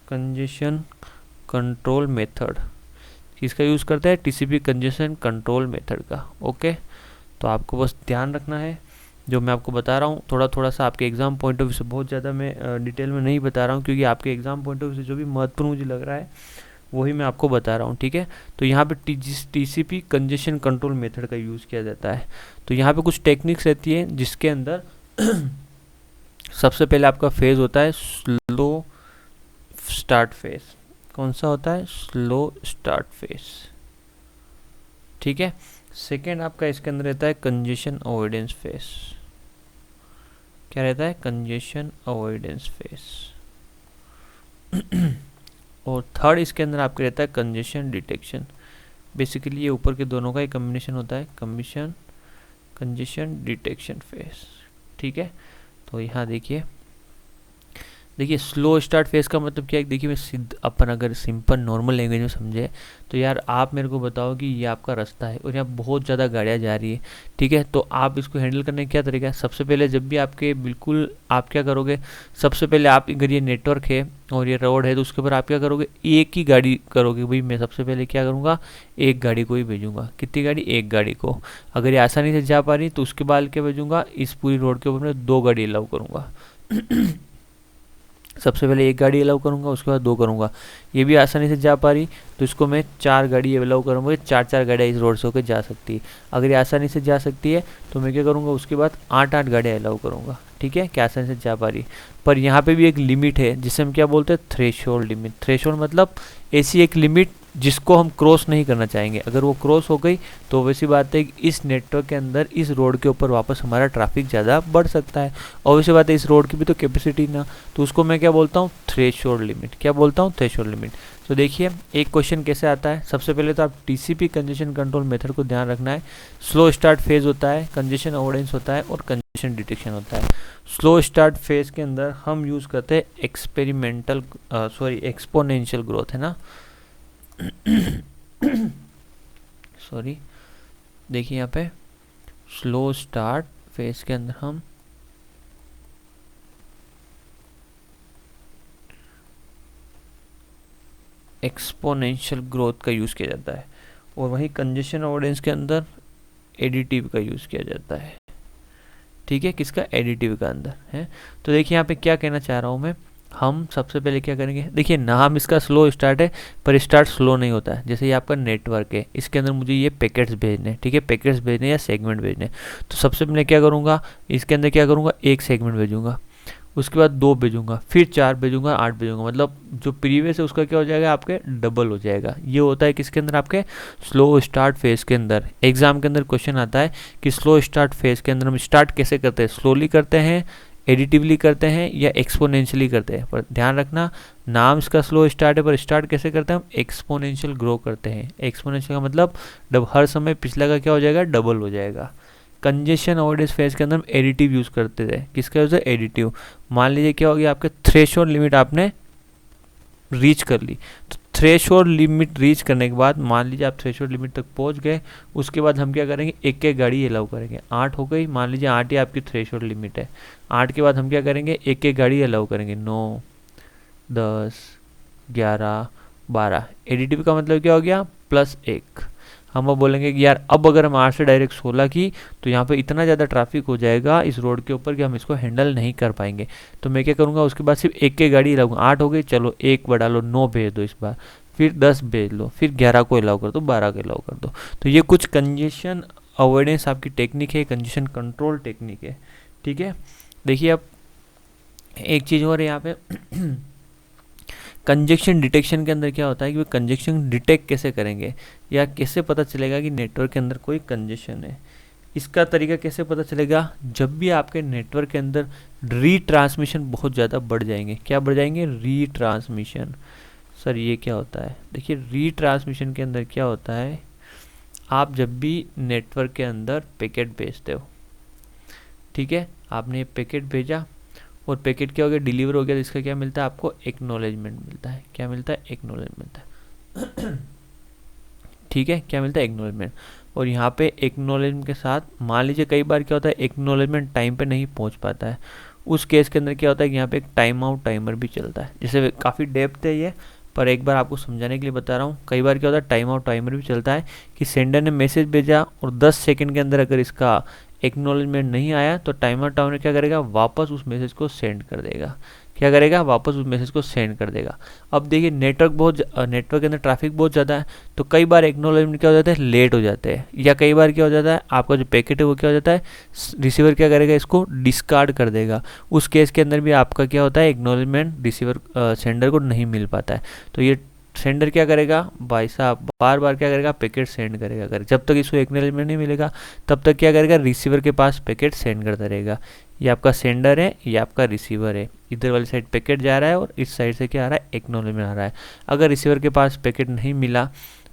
कंजेशन कंट्रोल मेथड। किसका यूज़ करते हैं, टीसीपी कंजेशन कंट्रोल मेथड का। ओके, तो आपको बस ध्यान रखना है जो मैं आपको बता रहा हूँ, थोड़ा थोड़ा सा आपके एग्ज़ाम पॉइंट ऑफ व्यू से, बहुत ज़्यादा मैं डिटेल में नहीं बता रहा हूँ, क्योंकि आपके एग्ज़ाम पॉइंट ऑफ व्यू से जो भी महत्वपूर्ण मुझे लग रहा है वही मैं आपको बता रहा हूँ, ठीक है। तो यहाँ पे टीसीपी कंजेशन कंट्रोल मेथड का यूज़ किया जाता है। तो यहाँ पे कुछ टेक्निक्स रहती है जिसके अंदर सबसे पहले आपका फेज़ होता है स्लो स्टार्ट फेज़। कौन सा होता है, स्लो स्टार्ट फेज़, ठीक है। सेकेंड आपका इसके अंदर रहता है कंजेशन अवॉइडेंस फेस। क्या रहता है, कंजेशन अवॉइडेंस फेस। और थर्ड इसके अंदर आपका रहता है कंजेशन डिटेक्शन। बेसिकली ये ऊपर के दोनों का ही कॉम्बिनेशन होता है, कंजेशन डिटेक्शन फेस, ठीक है। तो यहाँ देखिए स्लो स्टार्ट फेस का मतलब क्या है, देखिए मैं अपन अगर सिंपल नॉर्मल लैंग्वेज में समझे तो यार आप मेरे को बताओ कि ये आपका रास्ता है और यहाँ बहुत ज़्यादा गाड़ियाँ जा रही है, ठीक है। तो आप इसको हैंडल करने का क्या तरीका है, सबसे पहले जब भी आपके बिल्कुल आप क्या करोगे, सबसे पहले आप अगर ये नेटवर्क है और ये रोड है तो उसके ऊपर आप क्या करोगे, एक ही गाड़ी करोगे। भाई मैं सबसे पहले क्या करूँगा, एक गाड़ी को ही भेजूँगा। कितनी गाड़ी, एक गाड़ी को। अगर ये आसानी से जा पा रही तो उसके बाद क्या भेजूँगा, इस पूरी रोड के ऊपर मैं 2 गाड़ी अलाउ करूँगा। सबसे पहले एक गाड़ी अलाउ करूँगा, उसके बाद 2 करूँगा। ये भी आसानी से जा पा रही तो इसको मैं 4 गाड़ी अलाउ करूँगा, 4 गाड़ियाँ इस रोड से होकर जा सकती है। अगर ये आसानी से जा सकती है तो मैं क्या करूँगा, उसके बाद 8 गाड़ियाँ अलाउ करूँगा, ठीक है, क्या आसानी से जा पा रही। पर यहाँ पे भी एक लिमिट है जिसे हम क्या बोलते हैं, थ्रेशोल्ड लिमिट। थ्रेशोल्ड मतलब ऐसी एक लिमिट जिसको हम क्रॉस नहीं करना चाहेंगे। अगर वो क्रॉस हो गई तो वैसी बात है कि इस नेटवर्क के अंदर इस रोड के ऊपर वापस हमारा ट्रैफिक ज़्यादा बढ़ सकता है, और वैसी बात है इस रोड की भी तो कैपेसिटी ना, तो उसको मैं क्या बोलता हूँ, थ्रेशोल्ड लिमिट। क्या बोलता हूँ, थ्रेशोल्ड लिमिट। तो देखिए एक क्वेश्चन कैसे आता है, सबसे पहले तो आप टीसीपी कंजेशन कंट्रोल मेथड को ध्यान रखना है। स्लो स्टार्ट फेज होता है, कंजेशन अवॉइडेंस होता है और कंजेशन डिटेक्शन होता है। स्लो स्टार्ट फेज के अंदर हम यूज़ करते हैं एक्सपोनेंशियल ग्रोथ, है ना। सॉरी, देखिए यहाँ पे स्लो स्टार्ट फेज के अंदर हम एक्सपोनेंशियल ग्रोथ का यूज़ किया जाता है, और वहीं कंजेशन अवॉइडेंस के अंदर एडिटिव का यूज़ किया जाता है, ठीक है। किसका, एडिटिव का अंदर है। तो देखिए यहाँ पे क्या कहना चाह रहा हूँ मैं, हम सबसे पहले क्या करेंगे, देखिए नाम इसका स्लो स्टार्ट है पर स्टार्ट स्लो नहीं होता है। जैसे ये आपका नेटवर्क है, इसके अंदर मुझे ये पैकेट्स भेजने, ठीक है, पैकेट्स भेजने या सेगमेंट भेजने। तो सबसे पहले क्या करूँगा, इसके अंदर क्या करूँगा, एक सेगमेंट भेजूँगा, उसके बाद 2 भेजूंगा, फिर 4 भेजूंगा, 8 भेजूंगा, मतलब जो प्रीवियस है उसका क्या हो जाएगा, आपके डबल हो जाएगा। ये होता है किसके अंदर, आपके स्लो स्टार्ट फेज के अंदर। एग्जाम के अंदर क्वेश्चन आता है कि स्लो स्टार्ट फेज के अंदर हम स्टार्ट कैसे करते हैं, स्लोली करते हैं, एडिटिवली करते हैं या एक्सपोनेंशियली करते हैं। पर ध्यान रखना, नाम इसका स्लो स्टार्ट है, पर स्टार्ट कैसे करते हैं हम, एक्सपोनेंशियल ग्रो करते हैं। एक्सपोनेंशियल का मतलब हर समय पिछला का क्या हो जाएगा, डबल हो जाएगा। कंजेशन अवॉइडेंस फेज के अंदर हम एडिटिव यूज़ करते थे। किसका यूज़ है, एडिटिव। मान लीजिए क्या हो गया, आपके थ्रेशोल्ड लिमिट आपने रीच कर ली, तो थ्रेशोल्ड लिमिट रीच करने के बाद मान लीजिए आप थ्रेशोल्ड लिमिट तक पहुंच गए, उसके बाद हम क्या करेंगे, एक एक गाड़ी अलाउ करेंगे। 8 हो गई, मान लीजिए 8 ही आपकी थ्रेशोल्ड लिमिट है। 8 के बाद हम क्या करेंगे, एक एक गाड़ी अलाउ करेंगे, 9, 10, 11, 12। एडिटिव का मतलब क्या हो गया, +1। हम वो बोलेंगे कि यार अब अगर हम 8 से डायरेक्ट 16 की, तो यहाँ पे इतना ज़्यादा ट्रैफिक हो जाएगा इस रोड के ऊपर कि हम इसको हैंडल नहीं कर पाएंगे। तो मैं क्या करूँगा, उसके बाद सिर्फ एक एक गाड़ी लाऊंगा। 8 हो गई, चलो 1 बढ़ा लो, 9 भेज दो इस बार, फिर 10 भेज लो, फिर 11 को अलाउ कर दो, 12 को अलाउ कर दो। तो ये कुछ कंजेशन अवॉइडेंस आपकी टेक्निक है, कंजेशन कंट्रोल टेक्निक है। ठीक है, देखिए अब एक चीज़ और है यहाँ पे कंजेक्शन डिटेक्शन के अंदर क्या होता है कि वो कंजेक्शन डिटेक्ट कैसे करेंगे, या कैसे पता चलेगा कि नेटवर्क के अंदर कोई कंजेशन है। इसका तरीका कैसे पता चलेगा, जब भी आपके नेटवर्क के अंदर रीट्रांसमिशन बहुत ज़्यादा बढ़ जाएंगे। क्या बढ़ जाएंगे, रीट्रांसमिशन। सर ये क्या होता है, देखिए रीट्रांसमिशन के अंदर क्या होता है, आप जब भी नेटवर्क के अंदर पैकेट भेजते हो, ठीक है, आपने पैकेट भेजा और पैकेट क्या हो गया, डिलीवर हो गया, तो इसका क्या मिलता है आपको, एक्नॉलेजमेंट मिलता है। क्या मिलता है, एक्नॉलेजमेंट मिलता है। ठीक है, क्या मिलता है, एक्नॉलेजमेंट। और यहाँ पे एक्नॉलेजमेंट के साथ मान लीजिए कई बार क्या होता है, एक्नॉलेजमेंट टाइम पे नहीं पहुँच पाता है। उस केस के अंदर क्या होता है कि यहाँ पे एक टाइम आउट टाइमर भी चलता है। जैसे काफ़ी डेप्थ है ये, पर एक बार आपको समझाने के लिए बता रहा हूँ। कई बार क्या होता है, टाइम आउट टाइमर भी चलता है कि सेंडर ने मैसेज भेजा और 10 सेकंड के अंदर अगर इसका एक्नॉलेजमेंट नहीं आया, तो टाइमर टाइमर क्या करेगा, वापस उस मैसेज को सेंड कर देगा। क्या करेगा, वापस उस मैसेज को सेंड कर देगा। अब देखिए नेटवर्क के अंदर ट्रैफिक बहुत ज़्यादा है, तो कई बार एक्नॉलेजमेंट क्या हो जाता है, लेट हो जाते हैं, या कई बार क्या हो जाता है, आपका जो पैकेट है वो क्या हो जाता है, रिसीवर क्या करेगा, इसको डिस्कार्ड कर देगा। उस केस के अंदर भी आपका क्या होता है, एक्नॉलेजमेंट रिसीवर सेंडर को नहीं मिल पाता है। तो ये सेंडर क्या करेगा, भाई साहब बार बार क्या करेगा, पैकेट सेंड करेगा। अगर जब तक इसको एक्नॉलेजमेंट नहीं मिलेगा, तब तक क्या करेगा, रिसीवर के पास पैकेट सेंड करता रहेगा। ये आपका सेंडर है, ये आपका रिसीवर है। इधर वाली साइड पैकेट जा रहा है और इस साइड से क्या आ रहा है, एक्नॉलेजमेंट आ रहा है। अगर रिसीवर के पास पैकेट नहीं मिला,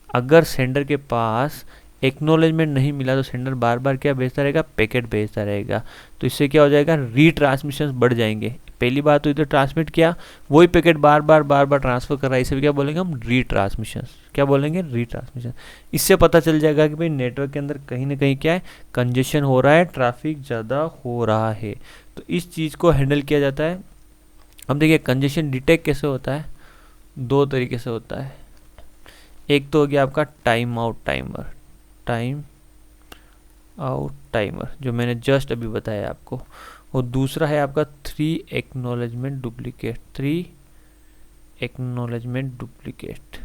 अगर सेंडर के पास एक्नॉलेजमेंट नहीं मिला, तो सेंडर बार बार क्या भेजता रहेगा, पैकेट भेजता रहेगा। तो इससे क्या हो जाएगा, रीट्रांसमिशन बढ़ जाएंगे। पहली बार तो इधर ट्रांसमिट किया, वही पैकेट बार बार ट्रांसफर कर रहा है, इसे भी क्या बोलेंगे हम, रीट्रांसमिशन। क्या बोलेंगे, रीट्रांसमिशन। इससे पता चल जाएगा कि भाई नेटवर्क के अंदर कहीं ना कहीं क्या है, कंजेशन हो रहा है, ट्रैफिक ज़्यादा हो रहा है। तो इस चीज़ को हैंडल किया जाता है। अब देखिए कंजेशन डिटेक्ट कैसे होता है, 2 तरीके से होता है। एक तो हो गया आपका time out timer, time out timer जो मैंने जस्ट अभी बताया आपको, और दूसरा है आपका 3 एक्नॉलेजमेंट डुप्लीकेट, 3 एक्नॉलेजमेंट डुप्लीकेट।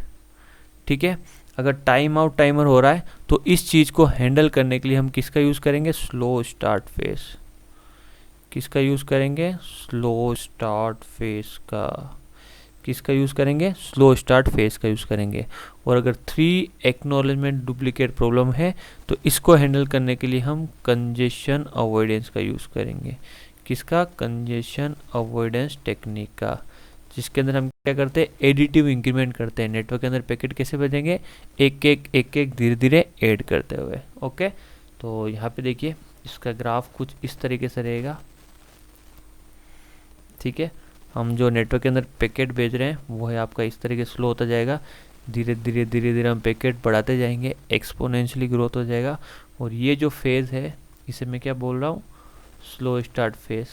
ठीक है, अगर टाइम आउट टाइमर हो रहा है, तो इस चीज़ को हैंडल करने के लिए हम किसका यूज़ करेंगे, स्लो स्टार्ट फेस। किसका यूज़ करेंगे, स्लो स्टार्ट फेस का। किसका यूज़ करेंगे, स्लो स्टार्ट फेस का यूज़ करेंगे। और अगर 3 एक्नॉलेजमेंट डुप्लीकेट प्रॉब्लम है, तो इसको हैंडल करने के लिए हम कंजेशन अवॉइडेंस का यूज़ करेंगे। किसका, कंजेशन अवॉइडेंस टेक्निक का, जिसके अंदर हम क्या करते हैं, एडिटिव इंक्रीमेंट करते हैं। नेटवर्क के अंदर पैकेट कैसे भेजेंगे, एक एक धीरे धीरे ऐड करते हुए। ओके, तो यहाँ पे देखिए इसका ग्राफ कुछ इस तरीके से रहेगा। ठीक है, हम जो नेटवर्क के अंदर पैकेट भेज रहे हैं वो है आपका इस तरीके स्लो होता जाएगा, धीरे धीरे हम पैकेट बढ़ाते जाएंगे, एक्सपोनेंशियली ग्रोथ हो जाएगा। और ये जो फेज़ है इसे मैं क्या बोल रहा हूँ, स्लो स्टार्ट फेज़।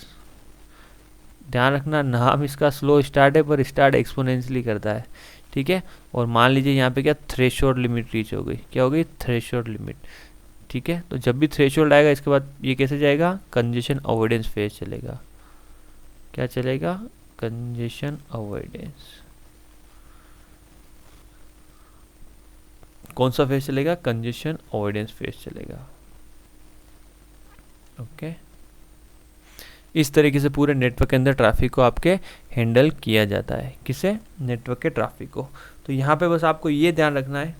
ध्यान रखना, नाम इसका स्लो स्टार्ट है, पर स्टार्ट एक्सपोनेंशियली करता है। ठीक है, और मान लीजिए यहाँ पे क्या थ्रेशोल्ड लिमिट रीच हो गई, क्या हो गई, थ्रेशोल्ड लिमिट। ठीक है, तो जब भी थ्रेशोल्ड आएगा, इसके बाद ये कैसे जाएगा, कंजेशन अवॉइडेंस फेज चलेगा। क्या चलेगा, कंजेशन अवॉइडेंस। कौन सा फेज चलेगा, कंजेशन अवॉइडेंस फेज चलेगा। ओके, इस तरीके से पूरे नेटवर्क के अंदर ट्रैफिक को आपके हैंडल किया जाता है। किसे? नेटवर्क के ट्रैफिक को। तो यहाँ पे बस आपको ये ध्यान रखना है,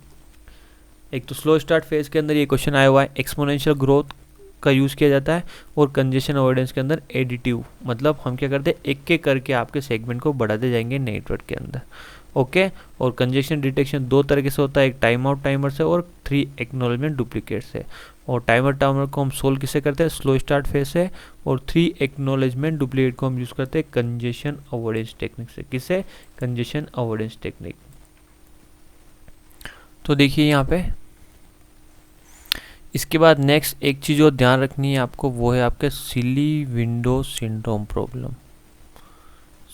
एक तो स्लो स्टार्ट फेज़ के अंदर ये क्वेश्चन आया हुआ है, एक्सपोनेंशियल ग्रोथ का यूज़ किया जाता है, और कंजेशन अवॉइडेंस के अंदर एडिटिव, मतलब हम क्या करते हैं, एक एक करके आपके सेगमेंट को बढ़ाते जाएंगे नेटवर्क के अंदर। ओके। और कंजेशन डिटेक्शन दो तरीके से होता है, एक टाइम आउट टाइमर से और 3 एक्नॉलेजमेंट डुप्लीकेट से। और टाइमर को हम सोल्व किससे करते हैं? स्लो स्टार्ट फेज से। और 3 एक्नॉलेजमेंट डुप्लीकेट को हम यूज़ करते हैं कंजेशन अवॉइडेंस टेक्निक से। किससे? Congestion avoidance technique. तो देखिए यहाँ पे इसके बाद नेक्स्ट एक चीज़ और ध्यान रखनी है आपको, वो है आपके silly window syndrome problem.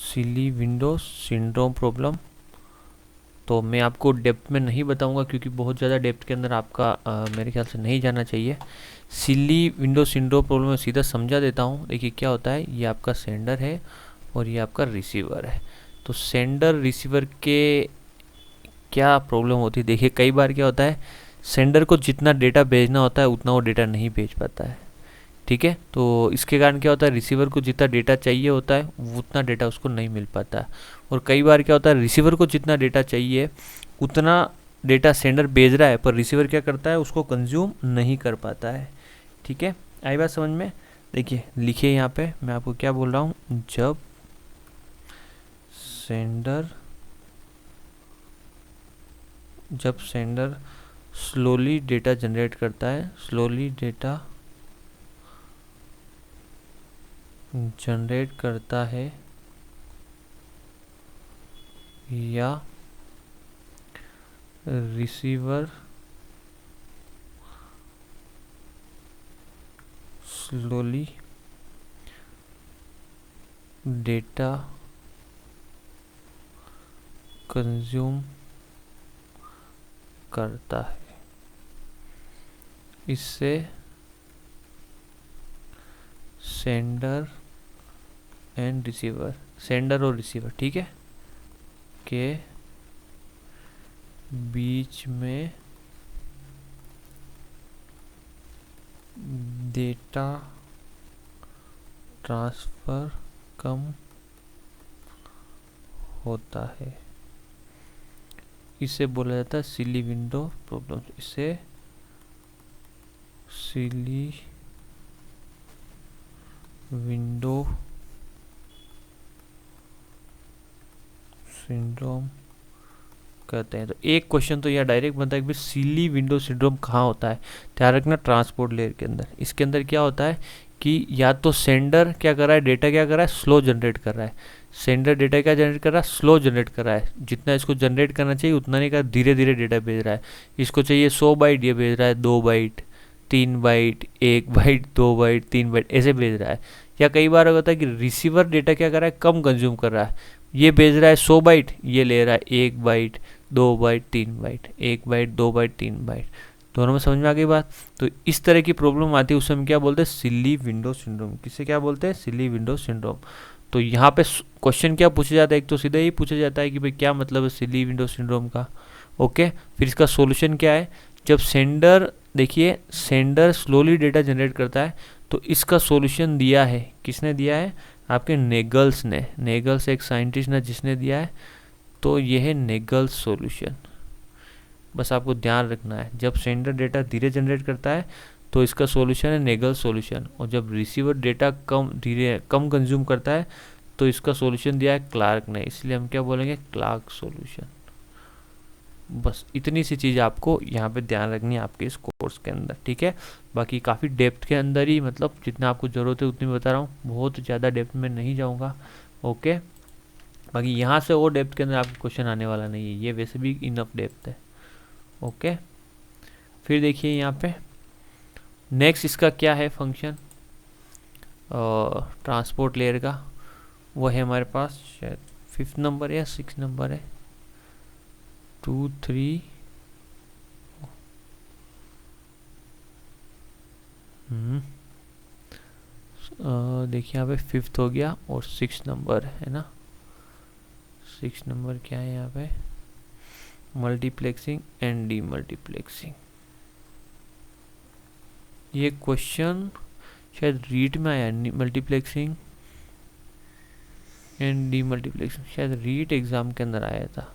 Silly window syndrome problem तो मैं आपको डेप्थ में नहीं बताऊंगा, क्योंकि बहुत ज़्यादा डेप्थ के अंदर आपका मेरे ख्याल से नहीं जाना चाहिए। सिली विंडो सिंड्रोम प्रॉब्लम में सीधा समझा देता हूँ। देखिए क्या होता है, ये आपका सेंडर है और ये आपका रिसीवर है। तो सेंडर रिसीवर के क्या प्रॉब्लम होती है? देखिए कई बार क्या होता है, सेंडर को जितना डेटा भेजना होता है उतना वो डेटा नहीं भेज पाता है। ठीक है, तो इसके कारण क्या होता है, रिसीवर को जितना डेटा चाहिए होता है उतना डेटा उसको नहीं मिल पाता है। और कई बार क्या होता है, रिसीवर को जितना डेटा चाहिए उतना डेटा सेंडर भेज रहा है, पर रिसीवर क्या करता है, उसको कंज्यूम नहीं कर पाता है। ठीक है, आई बात समझ में? देखिए लिखिए यहाँ पे, मैं आपको क्या बोल रहा हूँ, जब सेंडर स्लोली डेटा जनरेट करता है, स्लोली डेटा जनरेट करता है, या रिसीवर स्लोली डेटा कंज्यूम करता है, इससे सेंडर एंड रिसीवर, सेंडर और रिसीवर, ठीक है, के बीच में डेटा ट्रांसफर कम होता है। इसे बोला जाता है सिली विंडो प्रॉब्लम। इसे सिली विंडो सिंड्रोम कहते हैं। तो एक क्वेश्चन तो यह डायरेक्ट बनता है कि सिली विंडो सिंड्रोम कहाँ होता है? ध्यान रखना, ट्रांसपोर्ट लेयर के अंदर। इसके अंदर क्या होता है कि या तो सेंडर क्या कर रहा है, डेटा क्या कर रहा है, स्लो जनरेट कर रहा है। सेंडर डेटा क्या जनरेट कर रहा है, स्लो जनरेट कर रहा है। जितना इसको जनरेट करना चाहिए उतना नहीं कर, धीरे धीरे डेटा भेज रहा है। इसको चाहिए 100 बाइट, ये भेज रहा है 2 byte, 3 byte, 1 byte, 2 byte, 3 byte, ऐसे भेज रहा है। या कई बार होता है कि रिसीवर डेटा क्या कर रहा है, कम कंज्यूम कर रहा है। ये भेज रहा है 100 बाइट, ये ले रहा है 1 byte, 2 byte, 3 byte, 1 byte, 2 byte, 3 byte. दोनों में समझ में आ गई बात? तो इस तरह की प्रॉब्लम आती है, उसे हम क्या बोलते हैं, सिली विंडो सिंड्रोम। किसे क्या बोलते हैं, सिली विंडो सिंड्रोम। तो यहाँ पे क्वेश्चन क्या पूछा जाता है, एक तो सीधा ही पूछा जाता है कि भाई क्या मतलब है सिली विंडो सिंड्रोम का। ओके, फिर इसका सॉल्यूशन क्या है? जब सेंडर, देखिए सेंडर स्लोली डेटा जनरेट करता है, तो इसका सॉल्यूशन दिया है, किसने दिया है? आपके नेगल्स ने। नेगल्स एक साइंटिस्ट ने जिसने दिया है, तो यह है नेगल्स सॉल्यूशन। बस आपको ध्यान रखना है, जब सेंडर डेटा धीरे जनरेट करता है तो इसका सॉल्यूशन है नेगल्स सॉल्यूशन, और जब रिसीवर डेटा कम कंज्यूम करता है तो इसका सॉल्यूशन दिया है क्लार्क ने, इसलिए हम क्या बोलेंगे, क्लार्क सॉल्यूशन। बस इतनी सी चीज़ आपको यहाँ पे ध्यान रखनी है आपके इस कोर्स के अंदर, ठीक है। बाकी काफ़ी डेप्थ के अंदर ही, मतलब जितना आपको ज़रूरत है उतनी बता रहा हूँ, बहुत ज़्यादा डेप्थ में नहीं जाऊँगा। ओके, बाकी यहाँ से और डेप्थ के अंदर आपको क्वेश्चन आने वाला नहीं है, ये वैसे भी इनफ डेप्थ है। ओके, फिर देखिए यहाँ पे नेक्स्ट इसका क्या है फंक्शन ट्रांसपोर्ट लेयर का, वो है हमारे पास शायद 5th नंबर या 6 नंबर है, 2, 3, देखिए यहाँ पे 5th हो गया और 6 नंबर है ना। 6 नंबर क्या है यहाँ पे, मल्टीप्लेक्सिंग एंड डीमल्टीप्लेक्सिंग। ये क्वेश्चन शायद रीट में आया, मल्टीप्लेक्सिंग एंड डीमल्टीप्लेक्सिंग शायद रीट एग्ज़ाम के अंदर आया था।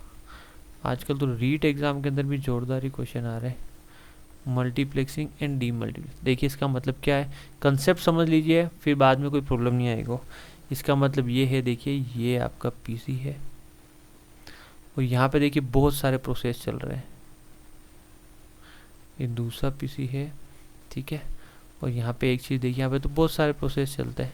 आजकल तो रीट एग्ज़ाम के अंदर भी जोरदार ही क्वेश्चन आ रहे हैं। मल्टीप्लेक्सिंग एंड डीमल्टीप्लेक्सिंग, देखिए इसका मतलब क्या है, कंसेप्ट समझ लीजिए, फिर बाद में कोई प्रॉब्लम नहीं आएगा। इसका मतलब ये है, देखिए ये आपका पीसी है और यहाँ पे देखिए बहुत सारे प्रोसेस चल रहे हैं। ये दूसरा पीसी है, ठीक है, और यहाँ पे एक चीज़ देखिए, यहाँ पे तो बहुत सारे प्रोसेस चलते हैं,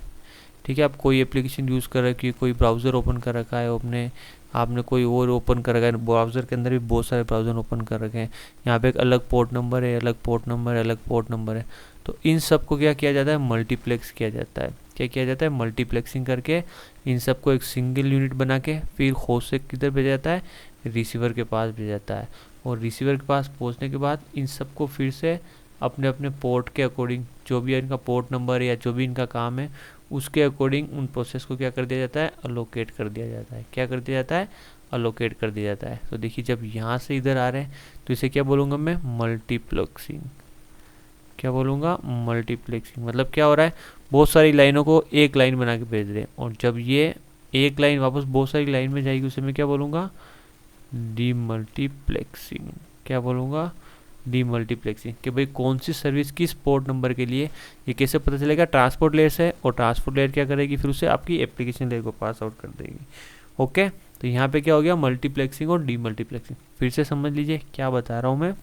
ठीक है। आप कोई एप्लीकेशन यूज़ कर रखे, कोई ब्राउज़र ओपन कर रखा है आपने कोई और ओपन कर रखा है, ब्राउज़र के अंदर भी बहुत सारे ब्राउज़र ओपन कर रखे हैं। यहाँ पे एक अलग पोर्ट नंबर है, अलग पोर्ट नंबर है, अलग पोर्ट नंबर है। तो इन सब को क्या किया जाता है, मल्टीप्लेक्स किया जाता है। क्या किया जाता है, मल्टीप्लेक्सिंग करके इन सबको एक सिंगल यूनिट बना के फिर होस्ट से किधर भेजा जाता है, रिसीवर के पास भेजा जाता है। और रिसीवर के पास पहुँचने के बाद इन सबको फिर से अपने अपने पोर्ट के अकॉर्डिंग, जो भी इनका पोर्ट नंबर है या जो भी इनका काम है उसके अकॉर्डिंग उन प्रोसेस को क्या कर दिया जाता है, अलोकेट कर दिया जाता है। क्या कर दिया जाता है, अलोकेट कर दिया जाता है। तो देखिए जब यहाँ से इधर आ रहे हैं तो इसे क्या बोलूँगा मैं, मल्टीप्लेक्सिंग। क्या बोलूँगा, मल्टीप्लेक्सिंग। मतलब क्या हो रहा है, बहुत सारी लाइनों को एक लाइन बना के भेज रहे हैं, और जब ये एक लाइन वापस बहुत सारी लाइन में जाएगी उसे मैं क्या बोलूँगा, डीमल्टीप्लेक्सिंग। क्या बोलूँगा, डीमल्टीप्लेक्सिंग। कि भाई कौन सी सर्विस किस पोर्ट नंबर के लिए, ये कैसे पता चलेगा, ट्रांसपोर्ट लेयर से, और ट्रांसपोर्ट लेयर क्या करेगी, फिर उसे आपकी एप्लीकेशन लेयर को पास आउट कर देगी। ओके, तो यहाँ पे क्या हो गया, मल्टीप्लेक्सिंग और डीमल्टीप्लेक्सिंग। फिर से समझ लीजिए क्या बता रहा हूँ मैं।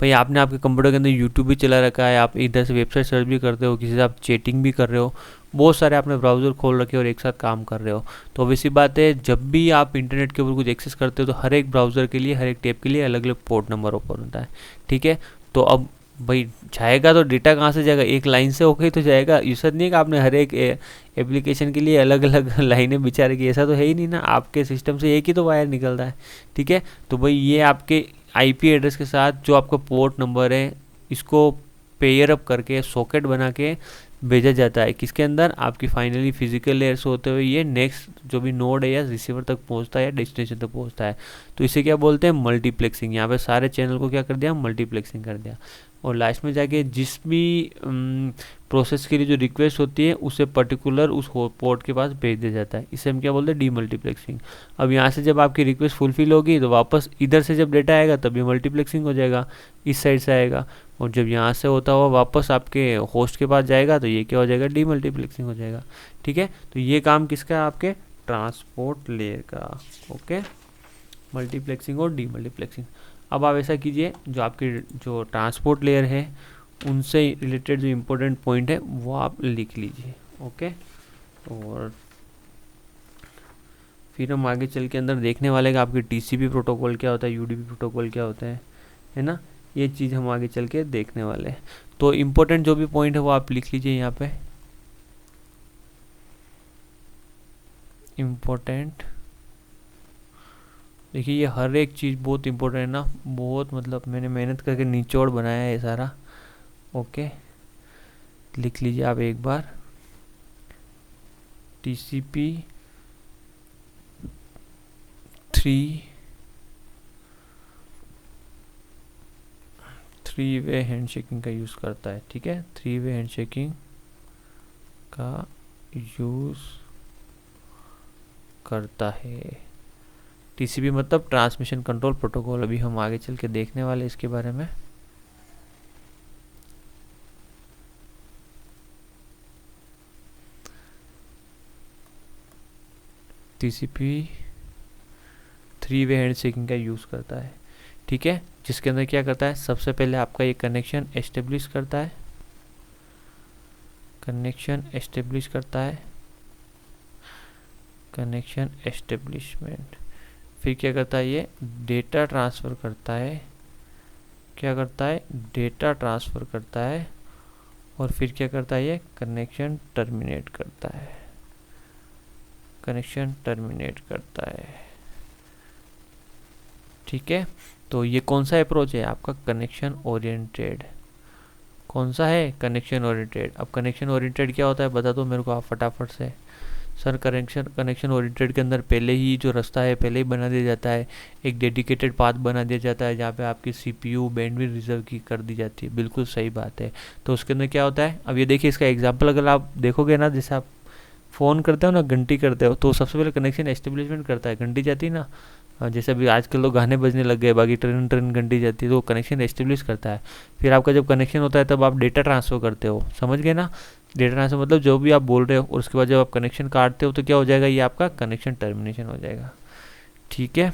भाई आपने आपके कंप्यूटर के अंदर यूट्यूब भी चला रखा है, आप इधर से वेबसाइट सर्च भी करते हो, किसी से आप चैटिंग भी कर रहे हो, बहुत सारे आपने ब्राउज़र खोल रखे और एक साथ काम कर रहे हो। तो ऑब्वियसली बात है, जब भी आप इंटरनेट के ऊपर कुछ एक्सेस करते हो तो हर एक ब्राउज़र के लिए, हर एक टैब के लिए अलग अलग पोर्ट नंबर ओपन होता है, ठीक है। तो अब भाई जाएगा तो डेटा कहाँ से जाएगा, एक लाइन से होके तो जाएगा। ऐसा नहीं है कि आपने हर एक एप्लीकेशन के लिए अलग अलग लाइनें बिछा रखी, ऐसा तो है ही नहीं ना, आपके सिस्टम से एक ही तो वायर निकलता है, ठीक है। तो भाई ये आपके आईपी एड्रेस के साथ जो आपका पोर्ट नंबर है, इसको पेयर अप करके सॉकेट बना के भेजा जाता है किसके अंदर, आपकी फाइनली फिजिकल लेयर से होते हुए ये नेक्स्ट जो भी नोड है या रिसीवर तक पहुंचता है या डेस्टिनेशन तक पहुंचता है। तो इसे क्या बोलते हैं, मल्टीप्लेक्सिंग। यहाँ पे सारे चैनल को क्या कर दिया, मल्टीप्लेक्सिंग कर दिया। और लास्ट में जाके जिस भी प्रोसेस के लिए जो रिक्वेस्ट होती है उसे पर्टिकुलर उस पोर्ट के पास भेज दिया जाता है। इसे हम क्या बोलते हैं, डीमल्टीप्लेक्सिंग। अब यहाँ से जब आपकी रिक्वेस्ट फुलफिल होगी तो वापस इधर से जब डेटा आएगा तब ये मल्टीप्लेक्सिंग हो जाएगा, इस साइड से आएगा। और जब यहाँ से होता हुआ वापस आपके होस्ट के पास जाएगा तो ये क्या हो जाएगा, डीमल्टीप्लेक्सिंग हो जाएगा, ठीक है। तो ये काम किसका है, आपके ट्रांसपोर्ट लेयर का। ओके, मल्टीप्लेक्सिंग और डीमल्टीप्लेक्सिंग। अब आप ऐसा कीजिए, जो आपकी जो ट्रांसपोर्ट लेयर है उनसे रिलेटेड जो इम्पोर्टेंट पॉइंट है वो आप लिख लीजिए। ओके, और फिर हम आगे चल के अंदर देखने वाले कि आपके टीसीपी प्रोटोकॉल क्या होता है, यूडीपी प्रोटोकॉल क्या होता है ना, ये चीज़ हम आगे चल के देखने वाले हैं। तो इम्पोर्टेंट जो भी पॉइंट है वो आप लिख लीजिए यहाँ पे, इम्पोर्टेंट। देखिए ये हर एक चीज़ बहुत इम्पोर्टेंट है ना, बहुत, मतलब मैंने मेहनत करके निचोड़ बनाया है ये सारा। ओके, लिख लीजिए आप एक बार, टीसीपी 3 वे हैंडशेकिंग का यूज़ करता है, ठीक है। 3 वे हैंडशेकिंग का यूज़ करता है। टीसीपी मतलब ट्रांसमिशन कंट्रोल प्रोटोकॉल, अभी हम आगे चल के देखने वाले इसके बारे में। टीसीपी 3 वे हैंडशेकिंग का यूज़ करता है, ठीक है। जिसके अंदर क्या करता है, सबसे पहले आपका ये कनेक्शन एस्टेब्लिश करता है, कनेक्शन एस्टेब्लिश करता है, कनेक्शन एस्टेब्लिशमेंट। फिर क्या करता है, ये डेटा ट्रांसफ़र करता है, क्या करता है, डेटा ट्रांसफ़र करता है। और फिर क्या करता है, ये कनेक्शन टर्मिनेट करता है, कनेक्शन टर्मिनेट करता है, ठीक है। तो ये कौन सा अप्रोच है आपका, कनेक्शन ओरिएंटेड। कौन सा है, कनेक्शन ओरिएंटेड। अब कनेक्शन ओरिएंटेड क्या होता है बता दो मेरे को आप फटाफट से। सर कनेक्शन ओरिएंटेड के अंदर पहले ही जो रास्ता है पहले ही बना दिया जाता है, एक डेडिकेटेड पाथ बना दिया जाता है जहाँ पे आपकी सीपीयू बैंडविड्थ रिजर्व की कर दी जाती है। बिल्कुल सही बात है। तो उसके अंदर क्या होता है, अब ये देखिए इसका एग्जांपल अगर आप देखोगे ना, जैसे आप फ़ोन करते हो ना, घंटी करते हो, तो सबसे पहले कनेक्शन एस्टेब्लिशमेंट करता है, घंटी जाती है ना। जैसे अभी आजकल लोग गाने बजने लग गए, बाकी ट्रेन ट्रेन घंटी जाती है, तो कनेक्शन एस्टेब्लिश करता है। फिर आपका जब कनेक्शन होता है तब आप डेटा ट्रांसफ़र करते हो, समझ गए ना। डेटा ट्रांसफ़र मतलब जो भी आप बोल रहे हो, और उसके बाद जब आप कनेक्शन काटते हो तो क्या हो जाएगा, ये आपका कनेक्शन टर्मिनेशन हो जाएगा, ठीक है।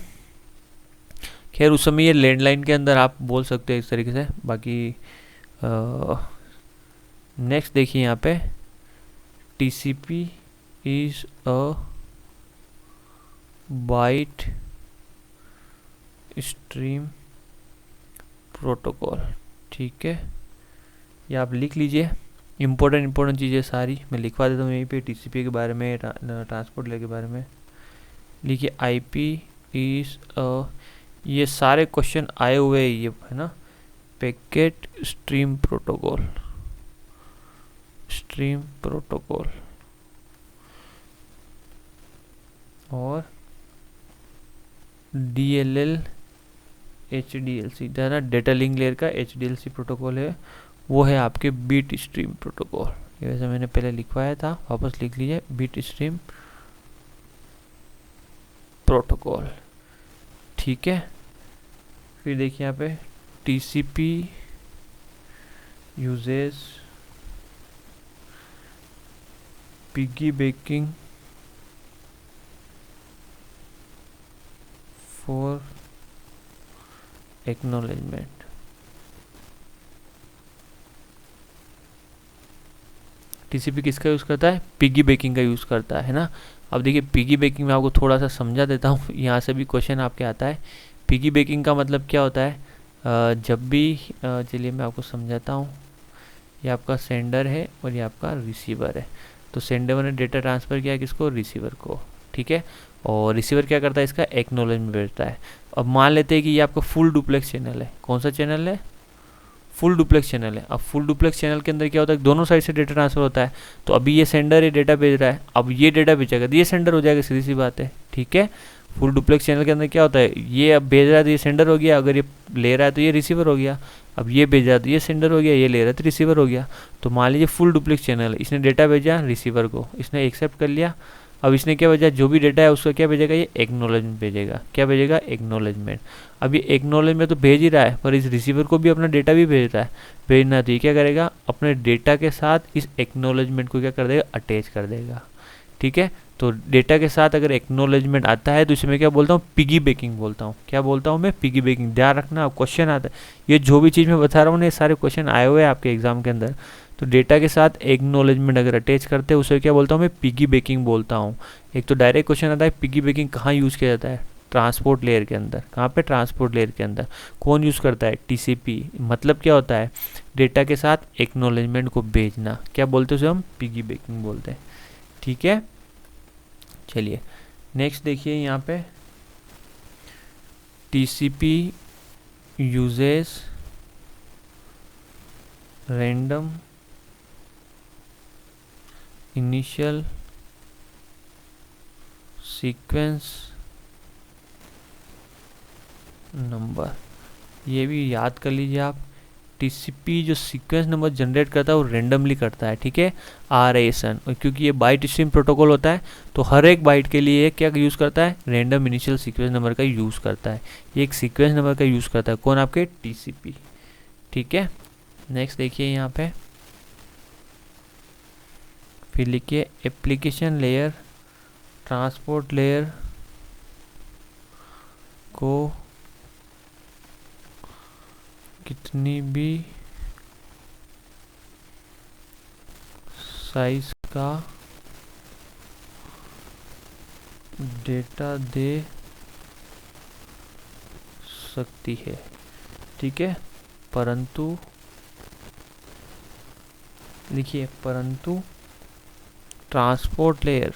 खैर उस समय ये लैंडलाइन के अंदर आप बोल सकते हो इस तरीके से। बाकी नेक्स्ट देखिए यहाँ पे, TCP is a byte stream protocol, ठीक है। ये आप लिख लीजिए, इंपॉर्टेंट चीज़ें सारी मैं लिखवा देता हूँ यहीं पे। TCP के बारे में, ट्रांसपोर्ट लेयर के बारे में लिखिए। IP इज़ ये सारे क्वेश्चन आए हुए हैं, ये है ना, packet stream protocol, stream protocol, और DLL HDLC ना, डेटा लिंक लेयर का HDLC प्रोटोकॉल है, वो है आपके बीट स्ट्रीम प्रोटोकॉल। ये वैसे मैंने पहले लिखवाया था, वापस लिख लीजिए, बीट स्ट्रीम प्रोटोकॉल, ठीक है। फिर देखिए यहाँ पे TCP uses piggybacking for acknowledgement. TCP किसका यूज़ करता है, पिग्गीबैकिंग का यूज़ करता है ना। अब देखिए पिग्गीबैकिंग में आपको थोड़ा सा समझा देता हूँ, यहाँ से भी क्वेश्चन आपके आता है। पिग्गीबैकिंग का मतलब क्या होता है, जब भी चलिए मैं आपको समझाता हूँ। ये आपका सेंडर है और ये आपका रिसीवर है। तो सेंडर ने डेटा ट्रांसफ़र किया किसको, रिसीवर को, ठीक है। और रिसीवर क्या करता है, इसका एक्नॉलेजमेंट भेजता है। अब मान लेते हैं कि ये आपका फुल डुप्लेक्स चैनल है। कौन सा चैनल है, फुल डुप्लेक्स चैनल है। अब फुल डुप्लेक्स चैनल के अंदर क्या होता है, दोनों साइड से डेटा ट्रांसफर होता है। तो अभी ये सेंडर ये डेटा भेज रहा है, अब ये डेटा भेजेगा तो ये सेंडर हो जाएगा, सीधी सी बात है, ठीक है। फुल डुप्लेक्स चैनल के अंदर क्या होता है, ये अब भेज रहा है तो ये सेंडर हो गया, अगर ये ले रहा है तो ये रिसीवर हो गया। अब ये भेज रहा है तो ये सेंडर हो गया, ये ले रहा है तो रिसीवर हो गया। तो मान लीजिए फुल डुप्लेक्स चैनल है, इसने डेटा भेजा रिसीवर को, इसने एक्सेप्ट कर लिया। अब इसने क्या भेजा, जो भी डेटा है उसका क्या भेजेगा, ये एक्नॉलेजमेंट भेजेगा। क्या भेजेगा, एक्नॉलेजमेंट। अब ये एक्नॉलेजमेंट तो भेज ही रहा है, पर इस रिसीवर को भी अपना डेटा भी भेज रहा है, भेजना है। तो ये क्या करेगा, अपने डेटा के साथ इस एक्नॉलेजमेंट को क्या कर देगा, अटैच कर देगा, ठीक है। तो डेटा के साथ अगर एक्नॉलेजमेंट आता है तो इसमें क्या बोलता हूँ, पिग्गीबैकिंग बोलता हूँ। क्या बोलता हूँ मैं, पिग्गीबैकिंग। ध्यान रखना, क्वेश्चन आता है, ये जो भी चीज़ मैं बता रहा हूँ ना, ये सारे क्वेश्चन आए हुए हैं आपके एग्जाम के अंदर। तो डेटा के साथ एक्नॉलेजमेंट अगर अटैच करते हैं उसे क्या बोलता हूँ मैं, पिग्गीबैकिंग बोलता हूँ। एक तो डायरेक्ट क्वेश्चन आता है, पिग्गीबैकिंग कहाँ यूज़ किया जाता है, ट्रांसपोर्ट लेयर के अंदर। कहाँ पे, ट्रांसपोर्ट लेयर के अंदर। कौन यूज़ करता है, TCP। मतलब क्या होता है, डेटा के साथ एक्नॉलेजमेंट को भेजना। क्या बोलते हैं उसे हम, पिग्गीबैकिंग बोलते हैं, ठीक है। चलिए नेक्स्ट देखिए यहाँ पे, TCP uses random initial sequence number. ये भी याद कर लीजिए आप। TCP जो सीक्वेंस नंबर जनरेट करता है वो रेंडमली करता है, ठीक है, RASN। और क्योंकि ये बाइट स्ट्रीम प्रोटोकॉल होता है तो हर एक बाइट के लिए क्या यूज़ करता है, रैंडम इनिशियल सीक्वेंस नंबर का यूज़ करता है। ये एक सीक्वेंस नंबर का यूज़ करता है, कौन, आपके TCP, ठीक है। नेक्स्ट देखिए यहाँ पे, फिर लिखिए एप्लीकेशन लेयर ट्रांसपोर्ट लेयर को कितनी भी साइज का डेटा दे सकती है, ठीक है। परंतु लिखिए, परंतु ट्रांसपोर्ट लेयर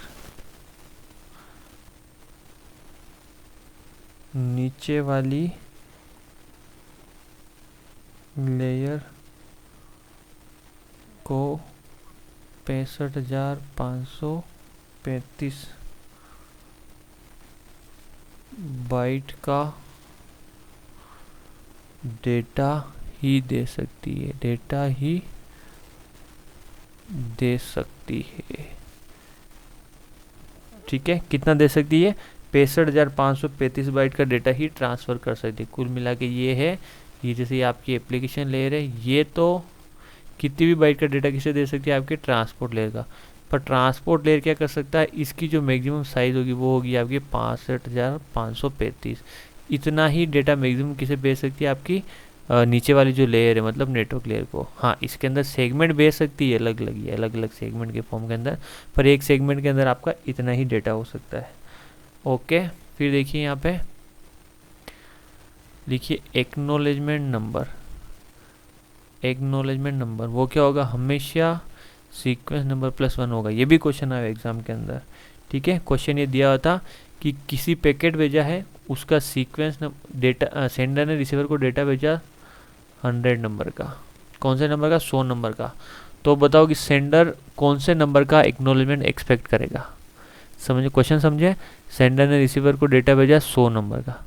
नीचे वाली लेयर को 65,535 बाइट का डेटा ही दे सकती है, डेटा ही दे सकती है, ठीक है, कितना दे सकती है, 65,535 बाइट का डेटा ही ट्रांसफ़र कर सकती है। कुल मिला के ये है, ये जैसे आपकी एप्लीकेशन लेयर है, ये तो कितनी भी बाइट का डेटा किसे दे सकती है, आपके ट्रांसपोर्ट लेयर का। पर ट्रांसपोर्ट लेयर क्या कर सकता है, इसकी जो मैक्सिमम साइज़ होगी वो होगी आपकी 65,535। इतना ही डेटा मैक्सिमम किसे भेज सकती है, आपकी नीचे वाली जो लेयर है, मतलब नेटवर्क लेयर को। हाँ, इसके अंदर सेगमेंट भेज सकती है, अलग अलग, ये अलग अलग सेगमेंट के फॉर्म के अंदर, पर एक सेगमेंट के अंदर आपका इतना ही डेटा हो सकता है। ओके, फिर देखिए यहाँ पे लिखिए एक्नॉलेजमेंट नंबर। एक्नॉलेजमेंट नंबर वो क्या होगा, हमेशा सीक्वेंस नंबर +1 होगा। ये भी क्वेश्चन आया एग्जाम के अंदर, ठीक है। क्वेश्चन ये दिया होता कि किसी पैकेट भेजा है, उसका सीक्वेंस डेटा, सेंडर ने रिसीवर को डेटा भेजा 100 नंबर का, कौन से नंबर का, 100 नंबर का। तो बताओ कि सेंडर कौन से नंबर का एक्नॉलेजमेंट एक्सपेक्ट करेगा। समझे, क्वेश्चन समझे। सेंडर ने रिसीवर को डेटा भेजा 100 नंबर का,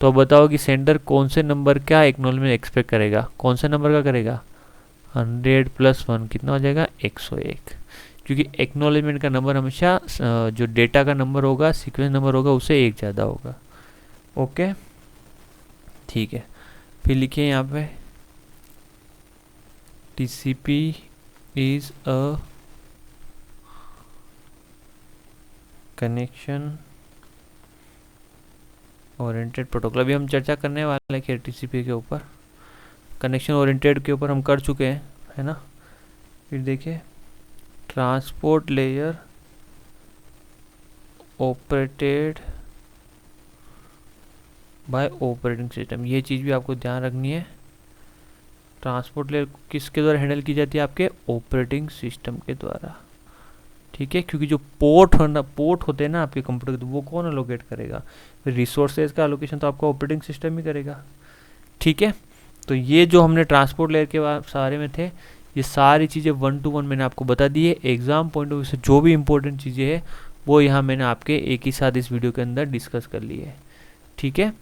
तो बताओ कि सेंडर कौन से नंबर का एक्नॉलेजमेंट एक्सपेक्ट करेगा, कौन से नंबर का करेगा, 100 + 1 कितना हो जाएगा, 101। क्योंकि एक्नॉलेजमेंट का नंबर हमेशा जो डेटा का नंबर होगा, सीक्वेंस नंबर होगा, उससे एक ज़्यादा होगा। ओके, ठीक है। फिर लिखिए यहाँ पे TCP is a connection oriented protocol. अभी हम चर्चा करने वाले हैं TCP के ऊपर, कनेक्शन ओरिएंटेड के ऊपर हम कर चुके हैं, है ना। फिर देखिए transport layer operated by operating system, ये चीज़ भी आपको ध्यान रखनी है। ट्रांसपोर्ट लेयर किसके द्वारा हैंडल की जाती है, आपके ऑपरेटिंग सिस्टम के द्वारा, ठीक है। क्योंकि जो पोर्ट होते हैं ना आपके कंप्यूटर के, तो वो कौन अलोकेट करेगा, रिसोर्सेज का अलोकेशन तो आपका ऑपरेटिंग सिस्टम ही करेगा, ठीक है। तो ये जो हमने ट्रांसपोर्ट लेयर के बारे में थे, ये सारी चीज़ें 1 to 1 मैंने आपको बता दी है। एग्जाम पॉइंट ऑफ व्यू से जो भी इंपॉर्टेंट चीज़ें हैं वो यहाँ मैंने आपके एक ही साथ इस वीडियो के अंदर डिस्कस कर ली है, ठीक है।